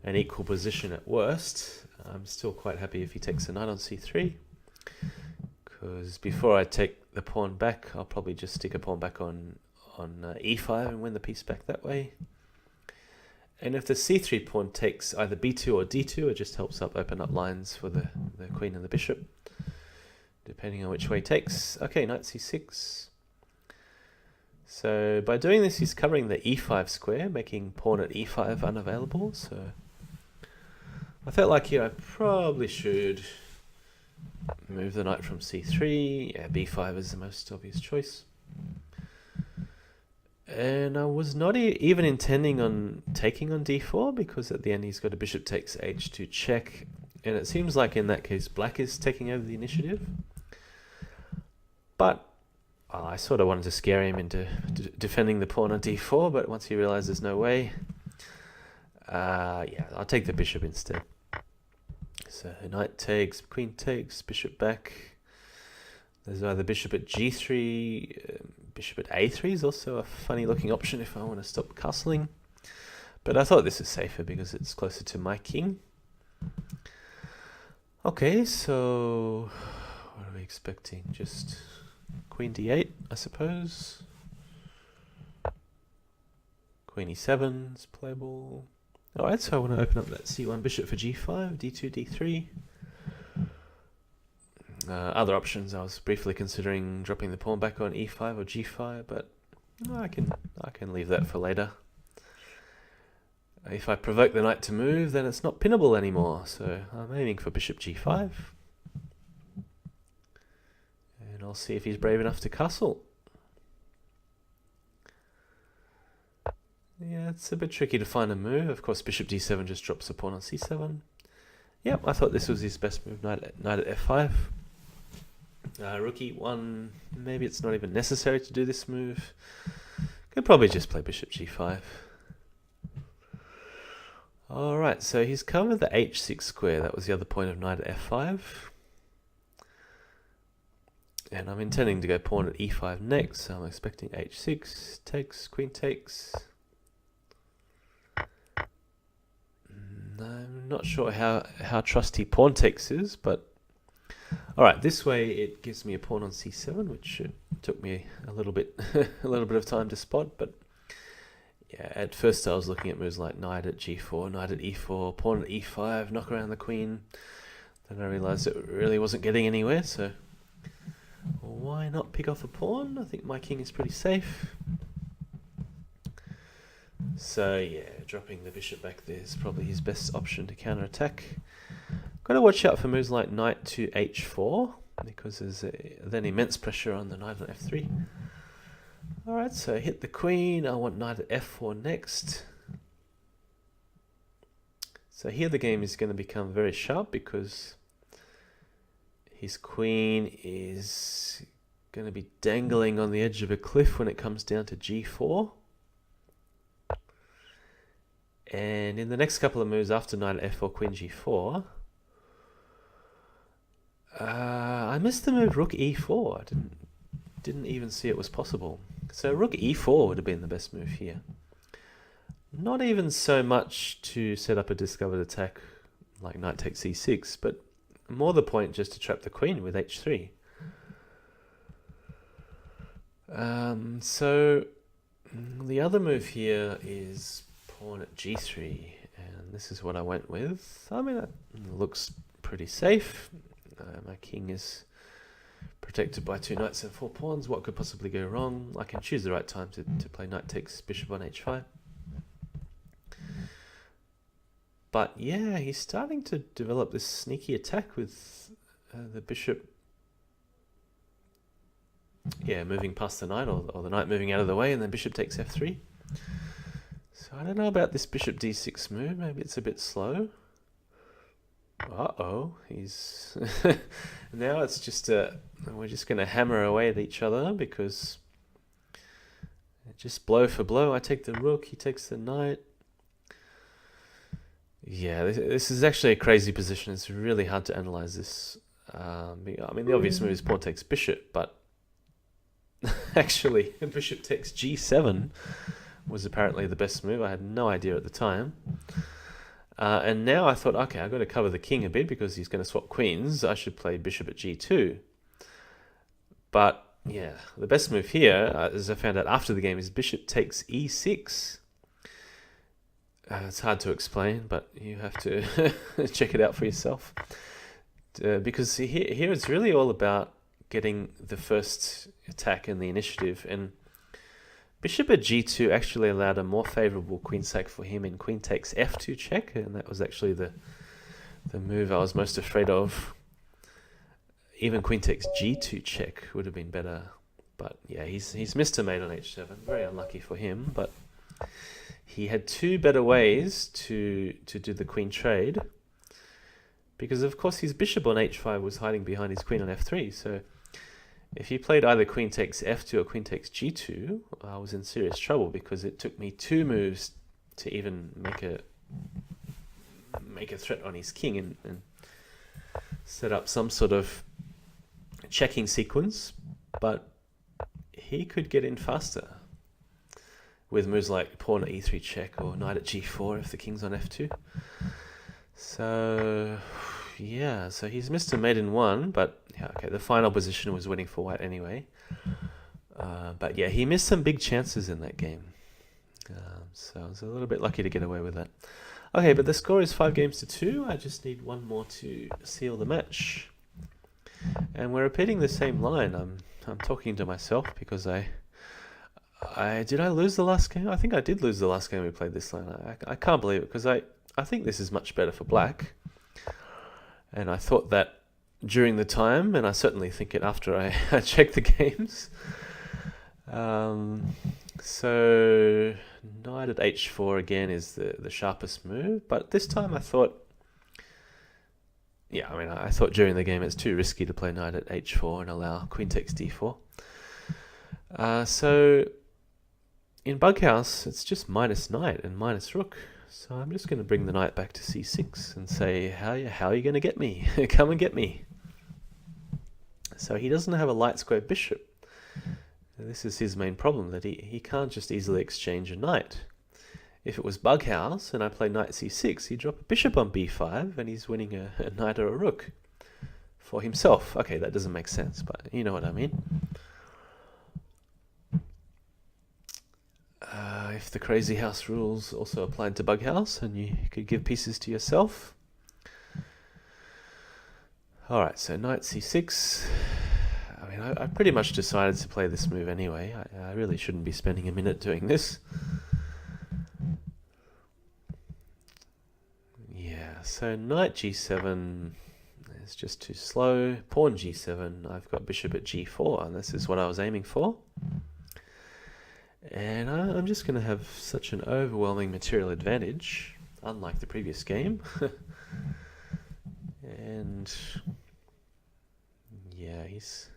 an equal position at worst. I'm still quite happy if he takes a knight on c3, Because before I take the pawn back, I'll probably just stick a pawn back on e5 and win the piece back that way. And if the c3 pawn takes either b2 or d2, it just helps open up lines for the queen and the bishop, depending on which way it takes. Okay, knight c6. So by doing this, he's covering the e5 square, making pawn at e5 unavailable. So I felt like here I probably should move the knight from c3. Yeah, b5 is the most obvious choice. And I was not even intending on taking on d4, because at the end he's got a bishop takes h2 check. And it seems like in that case black is taking over the initiative. But I sort of wanted to scare him into defending the pawn on d4, but once he realized there's no way, yeah, I'll take the bishop instead. So knight takes, queen takes, bishop back. There's either bishop at g3, bishop at a3 is also a funny looking option if I want to stop castling. But I thought this is safer because it's closer to my king. Okay, so what are we expecting? Just queen d8, I suppose. Queen e7 is playable. Alright, so I want to open up that c1 bishop for g5, d2, d3. Other options, I was briefly considering dropping the pawn back on e5 or g5, but I can leave that for later. If I provoke the knight to move, then it's not pinnable anymore, so I'm aiming for bishop g5. And I'll see if he's brave enough to castle. Yeah, it's a bit tricky to find a move. Of course, bishop d7 just drops a pawn on c7. Yep, I thought this was his best move, knight at f5. Rook e1, maybe it's not even necessary to do this move. Could probably just play bishop g5. Alright, so he's covered the h6 square. That was the other point of knight at f5. And I'm intending to go pawn at e5 next, so I'm expecting h6, takes, queen takes. I'm not sure how trusty pawn takes is, but alright, this way it gives me a pawn on c7, which took me a little bit of time to spot, but yeah, at first I was looking at moves like knight at g4, knight at e4, pawn at e5, knock around the queen. Then I realized it really wasn't getting anywhere, so why not pick off a pawn? I think my king is pretty safe. So yeah, dropping the bishop back there is probably his best option to counterattack. Got to watch out for moves like knight to h4, because there's then immense pressure on the knight on f3. Alright, so hit the queen. I want knight at f4 next. So here the game is going to become very sharp, because his queen is going to be dangling on the edge of a cliff when it comes down to g4. And in the next couple of moves after knight at f4, queen g4, I missed the move rook e4. I didn't even see it was possible. So rook e4 would have been the best move here. Not even so much to set up a discovered attack like knight takes c6, but more the point just to trap the queen with h3. So the other move here is pawn at g3, and this is what I went with. I mean, it looks pretty safe. My king is protected by 2 knights and 4 pawns. What could possibly go wrong? I can choose the right time to play knight takes bishop on h5. But yeah, he's starting to develop this sneaky attack with the bishop, yeah, moving past the knight, or the knight moving out of the way, and then bishop takes f3. So I don't know about this bishop d6 move. Maybe it's a bit slow. Uh-oh, he's now it's just we're just going to hammer away at each other, because just blow for blow. I take the rook, he takes the knight. Yeah, this is actually a crazy position. It's really hard to analyze this. I mean, the obvious move is pawn takes bishop, but actually bishop takes g7 was apparently the best move. I had no idea at the time. And now I thought, okay, I've got to cover the king a bit because he's going to swap queens. I should play bishop at g2. But yeah, the best move here, as I found out after the game, is bishop takes e6. It's hard to explain, but you have to check it out for yourself. Because here it's really all about getting the first attack and the initiative. And bishop at g2 actually allowed a more favorable queen sack for him in queen takes f2 check, and that was actually the move I was most afraid of. Even queen takes g2 check would have been better. But yeah, he's missed a mate on h7. Very unlucky for him, but he had two better ways to do the queen trade, because of course his bishop on h5 was hiding behind his queen on f3. So if he played either queen takes f2 or queen takes g2, I was in serious trouble, because it took me 2 moves to even make a threat on his king and set up some sort of checking sequence. But he could get in faster with moves like pawn at e3 check or knight at g4 if the king's on f2. So yeah, so he's missed a mate in 1, but yeah, okay, the final position was winning for white anyway. But yeah, he missed some big chances in that game. So I was a little bit lucky to get away with that. Okay, but the score is 5-2. I just need one more to seal the match. And we're repeating the same line. I'm talking to myself because did I lose the last game? I think I did lose the last game we played this line. I can't believe it, because I think this is much better for black. And I thought that during the time, and I certainly think it after I checked the games. So knight at h4 again is the sharpest move, but this time I thought, yeah, I mean, I thought during the game it's too risky to play knight at h4 and allow queen takes d4. So in Bughouse, it's just minus knight and minus rook. So I'm just going to bring the knight back to c6 and say, how are you going to get me? Come and get me. So he doesn't have a light square bishop. This is his main problem, that he can't just easily exchange a knight. If it was Bughouse and I play knight c6, he'd drop a bishop on b5 and he's winning a knight or a rook for himself. Okay, that doesn't make sense, but you know what I mean. If the Crazyhouse rules also applied to Bughouse and you could give pieces to yourself. Alright, so knight c6. I mean, I pretty much decided to play this move anyway. I really shouldn't be spending a minute doing this. Yeah, so knight g7 is just too slow. Pawn g7, I've got bishop at g4, and this is what I was aiming for. And I'm just going to have such an overwhelming material advantage, unlike the previous game. And yeah, he's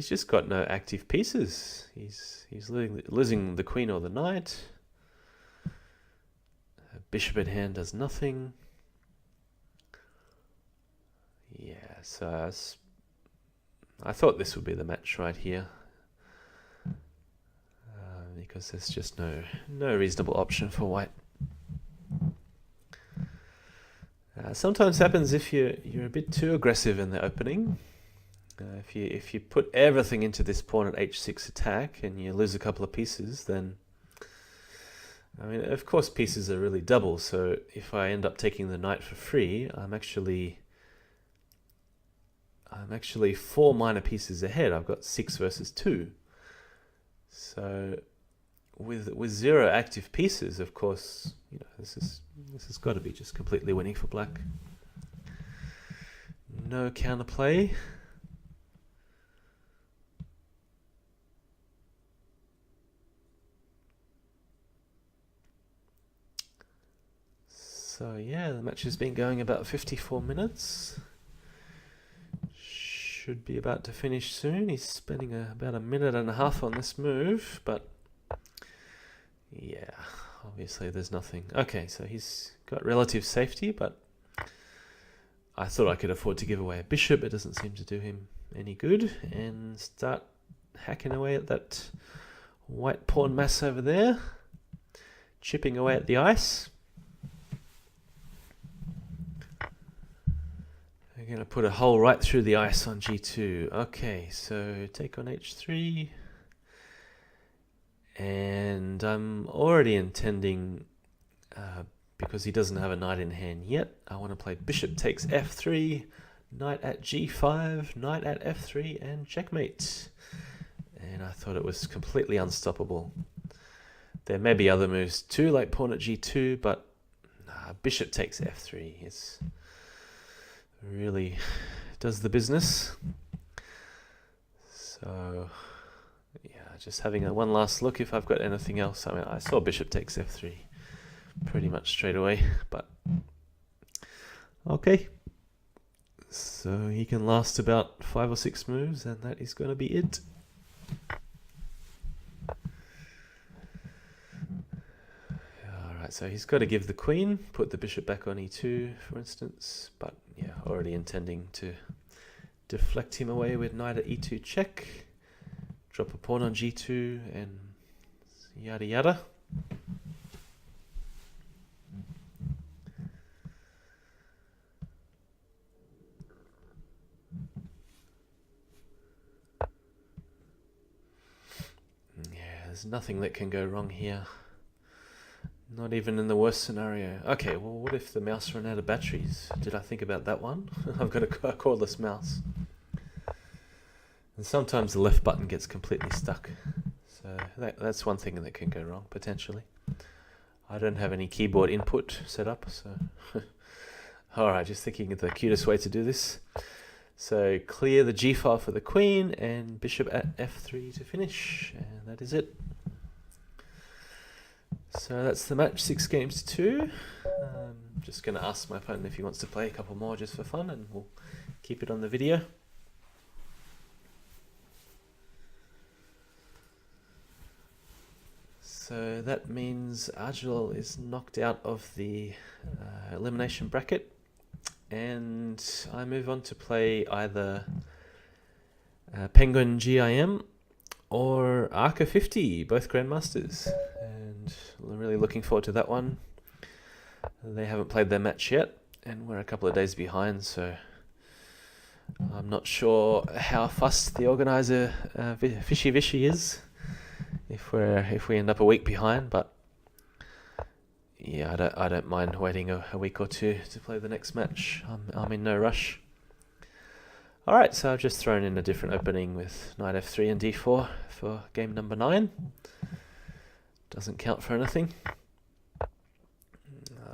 just got no active pieces. He's losing the queen or the knight. Bishop in hand does nothing. Yeah, so I thought this would be the match right here. Because there's just no reasonable option for white. Sometimes happens if you're a bit too aggressive in the opening. If you put everything into this pawn at h6 attack and you lose a couple of pieces, then I mean, of course pieces are really double. So if I end up taking the knight for free, I'm actually 4 minor pieces ahead. I've got 6 versus 2. So with 0 active pieces, of course, you know, this has got to be just completely winning for black. No counterplay. So yeah, the match has been going about 54 minutes. Should be about to finish soon. He's spending about a minute and a half on this move, but yeah, obviously there's nothing. Okay, so he's got relative safety, but I thought I could afford to give away a bishop. It doesn't seem to do him any good, and start hacking away at that white pawn mass over there, chipping away at the ice. going to put a hole right through the ice on g2. Okay, so take on h3. And I'm already intending, because he doesn't have a knight in hand yet, I want to play bishop takes f3, knight at g5, knight at f3, and checkmate. And I thought it was completely unstoppable. There may be other moves too, like pawn at g2, but bishop takes f3 is really does the business. So yeah, just having one last look if I've got anything else. I mean, I saw bishop takes f3 pretty much straight away, but okay. So he can last about 5 or 6 moves, and that is going to be it. Alright, so he's got to give the queen, put the bishop back on e2, for instance, but yeah, already intending to deflect him away with knight at e2 check, drop a pawn on g2, and yada yada. There's nothing that can go wrong here. Not even in the worst scenario. Okay, well, what if the mouse ran out of batteries? Did I think about that one? I've got a cordless mouse. And sometimes the left button gets completely stuck. So that's one thing that can go wrong, potentially. I don't have any keyboard input set up, so... Alright, just thinking of the cutest way to do this. So clear the g file for the queen and bishop at f3 to finish, and that is it. So that's the match, 6-2. Just going to ask my opponent if he wants to play a couple more just for fun, and we'll keep it on the video. So that means arjelol is knocked out of the elimination bracket. And I move on to play either Penguin GIM or Arca 50, both Grandmasters. And I'm really looking forward to that one. They haven't played their match yet, and we're a couple of days behind, so I'm not sure how fussed the organizer Fishy Vishy is if we end up a week behind, but yeah, I don't mind waiting a week or two to play the next match. I'm in no rush. Alright, so I've just thrown in a different opening with knight f3 and d4 for game number 9. Doesn't count for anything.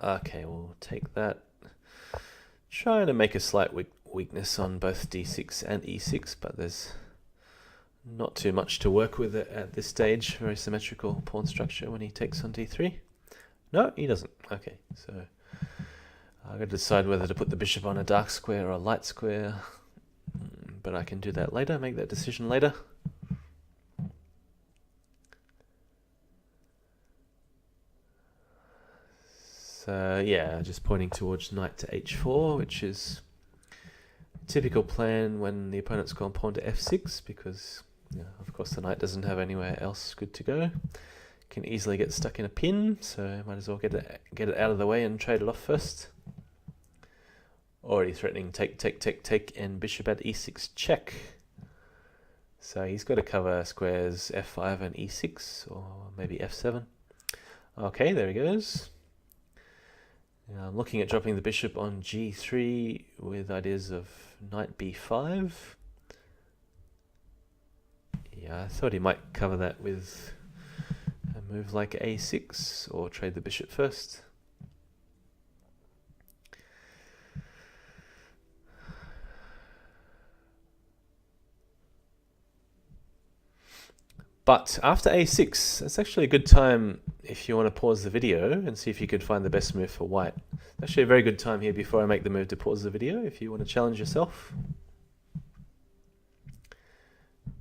Okay, we'll take that. Trying to make a slight weakness on both d6 and e6, but there's not too much to work with at this stage. Very symmetrical pawn structure when he takes on d3. No, he doesn't. Okay, so I've got to decide whether to put the bishop on a dark square or a light square, but I can do that later, make that decision later. So yeah, just pointing towards knight to h4, which is a typical plan when the opponent's gone pawn to f6, because of course the knight doesn't have anywhere else good to go. Can easily get stuck in a pin, so might as well get it out of the way and trade it off first. Already threatening take, and bishop at e6 check. So he's got to cover squares f5 and e6, or maybe f7. Okay, there he goes. Now I'm looking at dropping the bishop on g3 with ideas of knight b5. Yeah, I thought he might cover that with a move like a6 or trade the bishop first. But after a6, it's actually a good time if you want to pause the video and see if you could find the best move for white. It's actually a very good time here before I make the move to pause the video if you want to challenge yourself.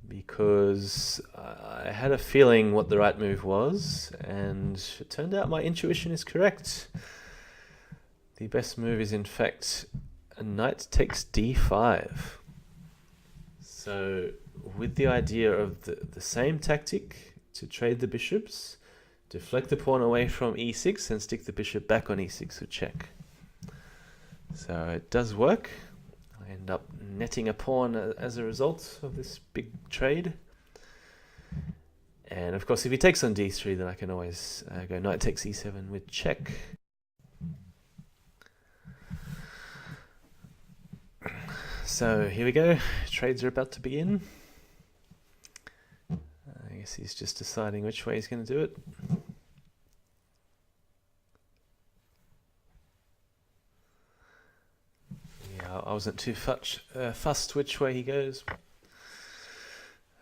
Because I had a feeling what the right move was, and it turned out my intuition is correct. The best move is in fact a knight takes d5. So with the idea of the same tactic to trade the bishops, deflect the pawn away from e6 and stick the bishop back on e6 to check. So it does work. I end up netting a pawn as a result of this big trade. And of course, if he takes on d3, then I can always go knight takes e7 with check. So here we go. Trades are about to begin. I guess he's just deciding which way he's going to do it. Yeah, I wasn't too fussed which way he goes.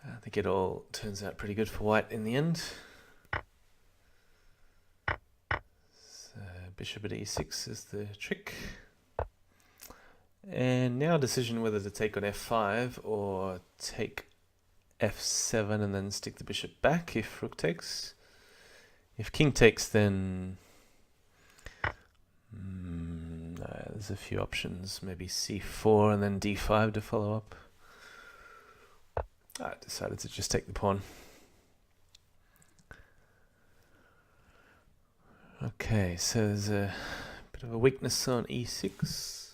I think it all turns out pretty good for white in the end. So bishop at e6 is the trick. And now a decision whether to take on f5 or take f7 and then stick the bishop back if rook takes. If king takes, then no, there's a few options. Maybe c4 and then d5 to follow up. I decided to just take the pawn. Okay, so there's a bit of a weakness on e6.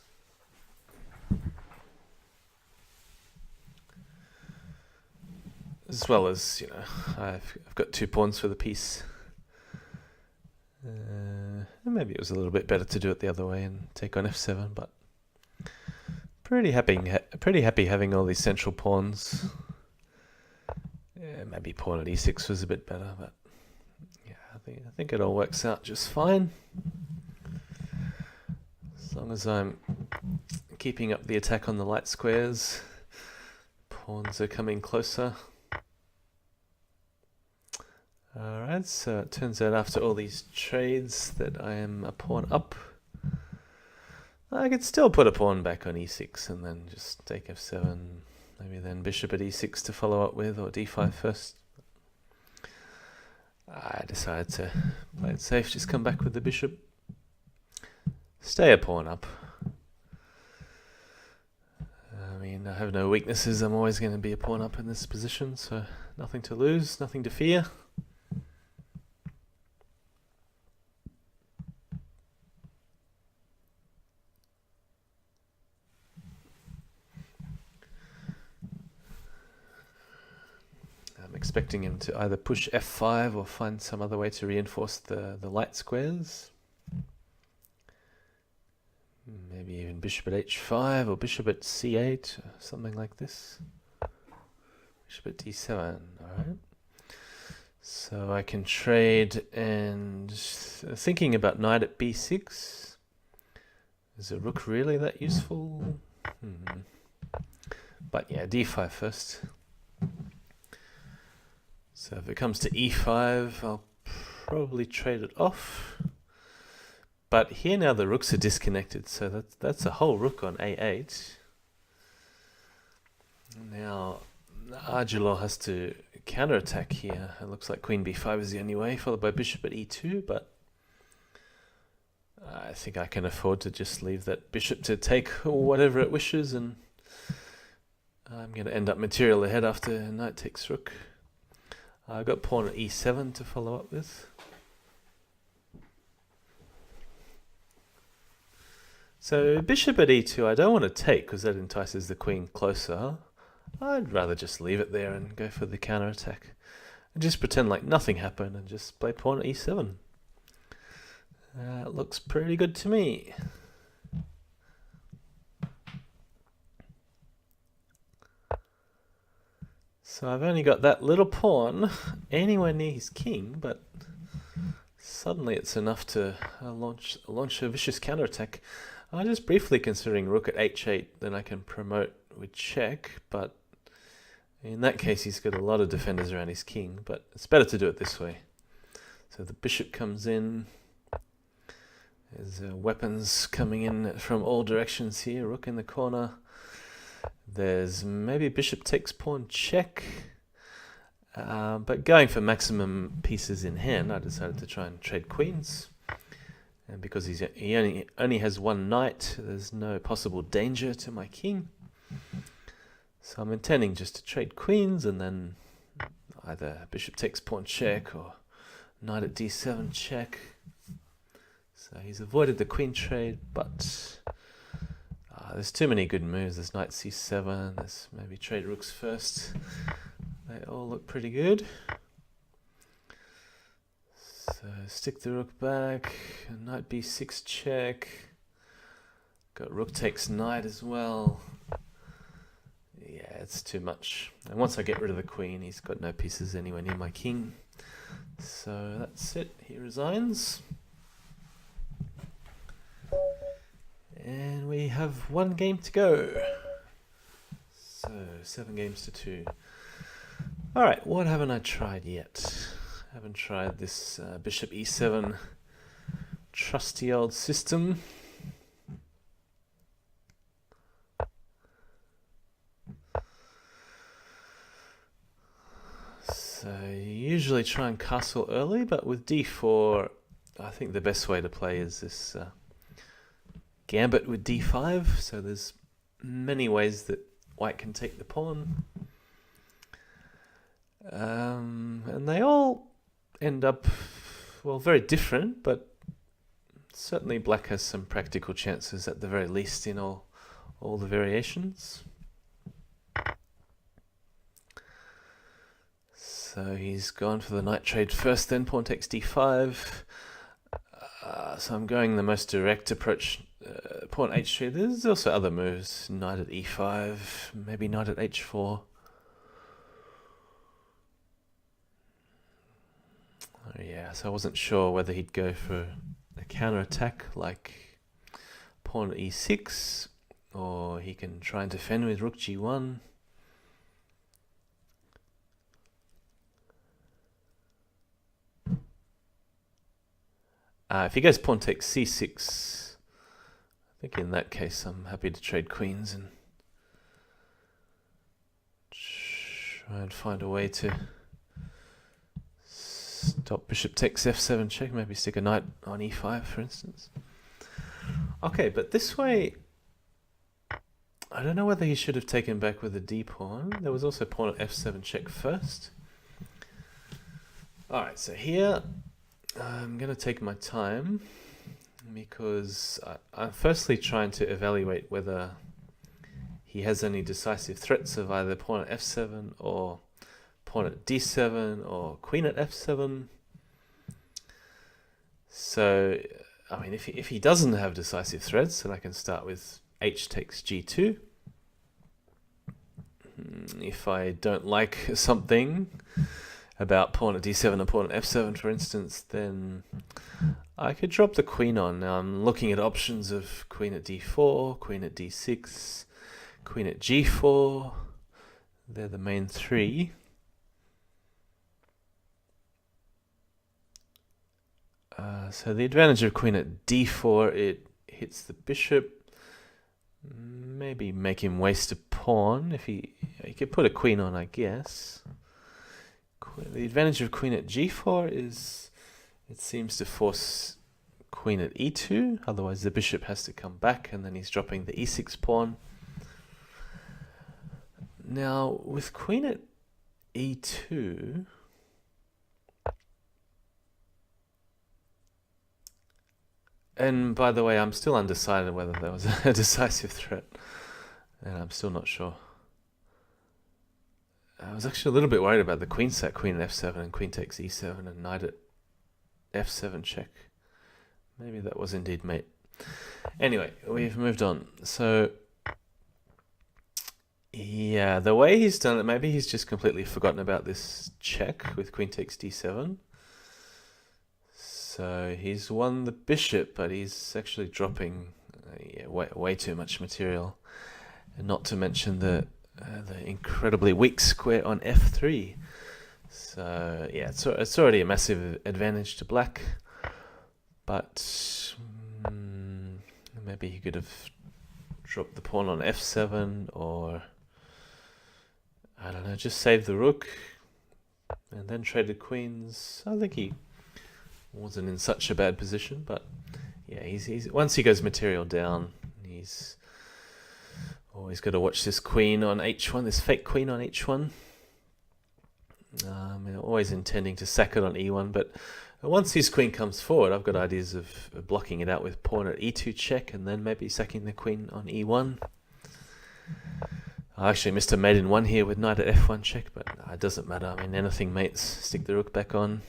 As well as, you know, I've got 2 pawns for the piece. Maybe it was a little bit better to do it the other way and take on f7, but pretty happy having all these central pawns. Yeah, maybe pawn at e6 was a bit better, but yeah, I think it all works out just fine. As long as I'm keeping up the attack on the light squares, pawns are coming closer. Alright, so it turns out after all these trades that I am a pawn up. I could still put a pawn back on e6 and then just take f7. Maybe then bishop at e6 to follow up with, or d5 first. I decided to play it safe, just come back with the bishop. Stay a pawn up. I mean, I have no weaknesses, I'm always going to be a pawn up in this position, so nothing to lose, nothing to fear. Expecting him to either push f5 or find some other way to reinforce the light squares. Maybe even bishop at h5 or bishop at c8, or something like this. Bishop at d7, alright. So I can trade, and thinking about knight at b6. Is a rook really that useful? But yeah, d5 first. So if it comes to e5, I'll probably trade it off. But here now the rooks are disconnected, so that's a whole rook on a8. Now arjelol has to counterattack here. It looks like queen b5 is the only way, followed by bishop at e2, but I think I can afford to just leave that bishop to take whatever it wishes, and I'm going to end up material ahead after knight takes rook. I've got pawn at e7 to follow up with. So bishop at e2 I don't want to take because that entices the queen closer. I'd rather just leave it there and go for the counterattack. And just pretend like nothing happened and just play pawn at e7. It looks pretty good to me. So I've only got that little pawn anywhere near his king, but suddenly it's enough to launch a vicious counterattack. I'm just briefly considering rook at h8, then I can promote with check, but in that case he's got a lot of defenders around his king, but it's better to do it this way. So the bishop comes in. There's weapons coming in from all directions here, rook in the corner. There's maybe bishop takes pawn check, but going for maximum pieces in hand, I decided to try and trade queens. And because he only has one knight, there's no possible danger to my king. So I'm intending just to trade queens and then either bishop takes pawn check or knight at d7 check. So he's avoided the queen trade, but There's too many good moves. There's knight c7. There's maybe trade rooks first. They all look pretty good. So stick the rook back. Knight b6 check. Got rook takes knight as well. Yeah, it's too much. And once I get rid of the queen, he's got no pieces anywhere near my king. So that's it. He resigns. And we have 1 game to go. So 7 games to 2. Alright, what haven't I tried yet? I haven't tried this bishop e7 trusty old system. So you usually try and castle early, but with d4, I think the best way to play is this gambit with d5. So there's many ways that white can take the pawn. And they all end up, well, very different, but certainly black has some practical chances at the very least in all the variations. So he's gone for the knight trade first, then pawn takes d5. So I'm going the most direct approach, pawn h3. There's also other moves, knight at e5, maybe knight at h4. Oh yeah, so I wasn't sure whether he'd go for a counter-attack like pawn at e6, or he can try and defend with rook g1. If he goes pawn takes c6, I think in that case I'm happy to trade queens and try and find a way to stop bishop takes f7 check, maybe stick a knight on e5 for instance. Okay, but this way, I don't know whether he should have taken back with a d pawn. There was also pawn at f7 check first. Alright, so here I'm going to take my time because I'm firstly trying to evaluate whether he has any decisive threats of either pawn at f7 or pawn at d7 or queen at f7. So, I mean, if he doesn't have decisive threats, then I can start with h takes g2. If I don't like something about pawn at d7 or pawn at f7, for instance, then I could drop the queen on. Now I'm looking at options of queen at d4, queen at d6, queen at g4. They're the main 3. So the advantage of queen at d4, it hits the bishop. Maybe make him waste a pawn. If he could put a queen on, I guess. The advantage of queen at g4 is it seems to force queen at e2, otherwise the bishop has to come back and then he's dropping the e6 pawn. Now with queen at e2, and by the way, I'm still undecided whether there was a decisive threat, and I'm still not sure. I was actually a little bit worried about the queen sack, queen at f7 and queen takes e7 and knight at f7 check. Maybe that was indeed mate. Anyway, we've moved on. So, yeah, the way he's done it, maybe he's just completely forgotten about this check with queen takes d7. So he's won the bishop, but he's actually dropping way too much material. And not to mention the incredibly weak square on f3. So yeah, it's already a massive advantage to black, but maybe he could have dropped the pawn on f7, or I don't know, just save the rook and then traded queens. I think he wasn't in such a bad position, but yeah, he's once he goes material down, he's always got to watch this queen on h1, this fake queen on h1. Always intending to sack it on e1, but Once his queen comes forward, I've got ideas of blocking it out with pawn at e2 check, and then maybe sacking the queen on e1. I actually missed a mate in one here with knight at f1 check, but it doesn't matter. I mean, anything mates. Stick the rook back on.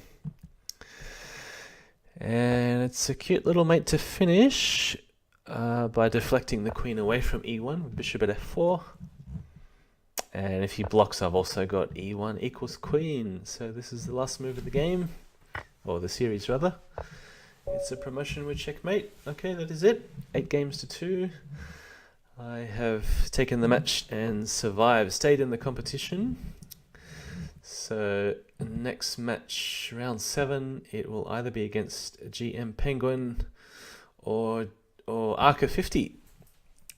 And it's a cute little mate to finish by deflecting the queen away from e1 with bishop at f4. And if he blocks, I've also got e1 equals queen. So this is the last move of the game, or the series rather. It's a promotion with checkmate. Okay, that is it. 8 games to 2. I have taken the match and survived, stayed in the competition. So next match, round 7, it will either be against GM Penguin or Arca 50.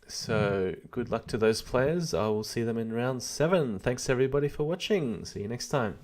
So good luck to those players. I will see them in round 7. Thanks everybody for watching. See you next time.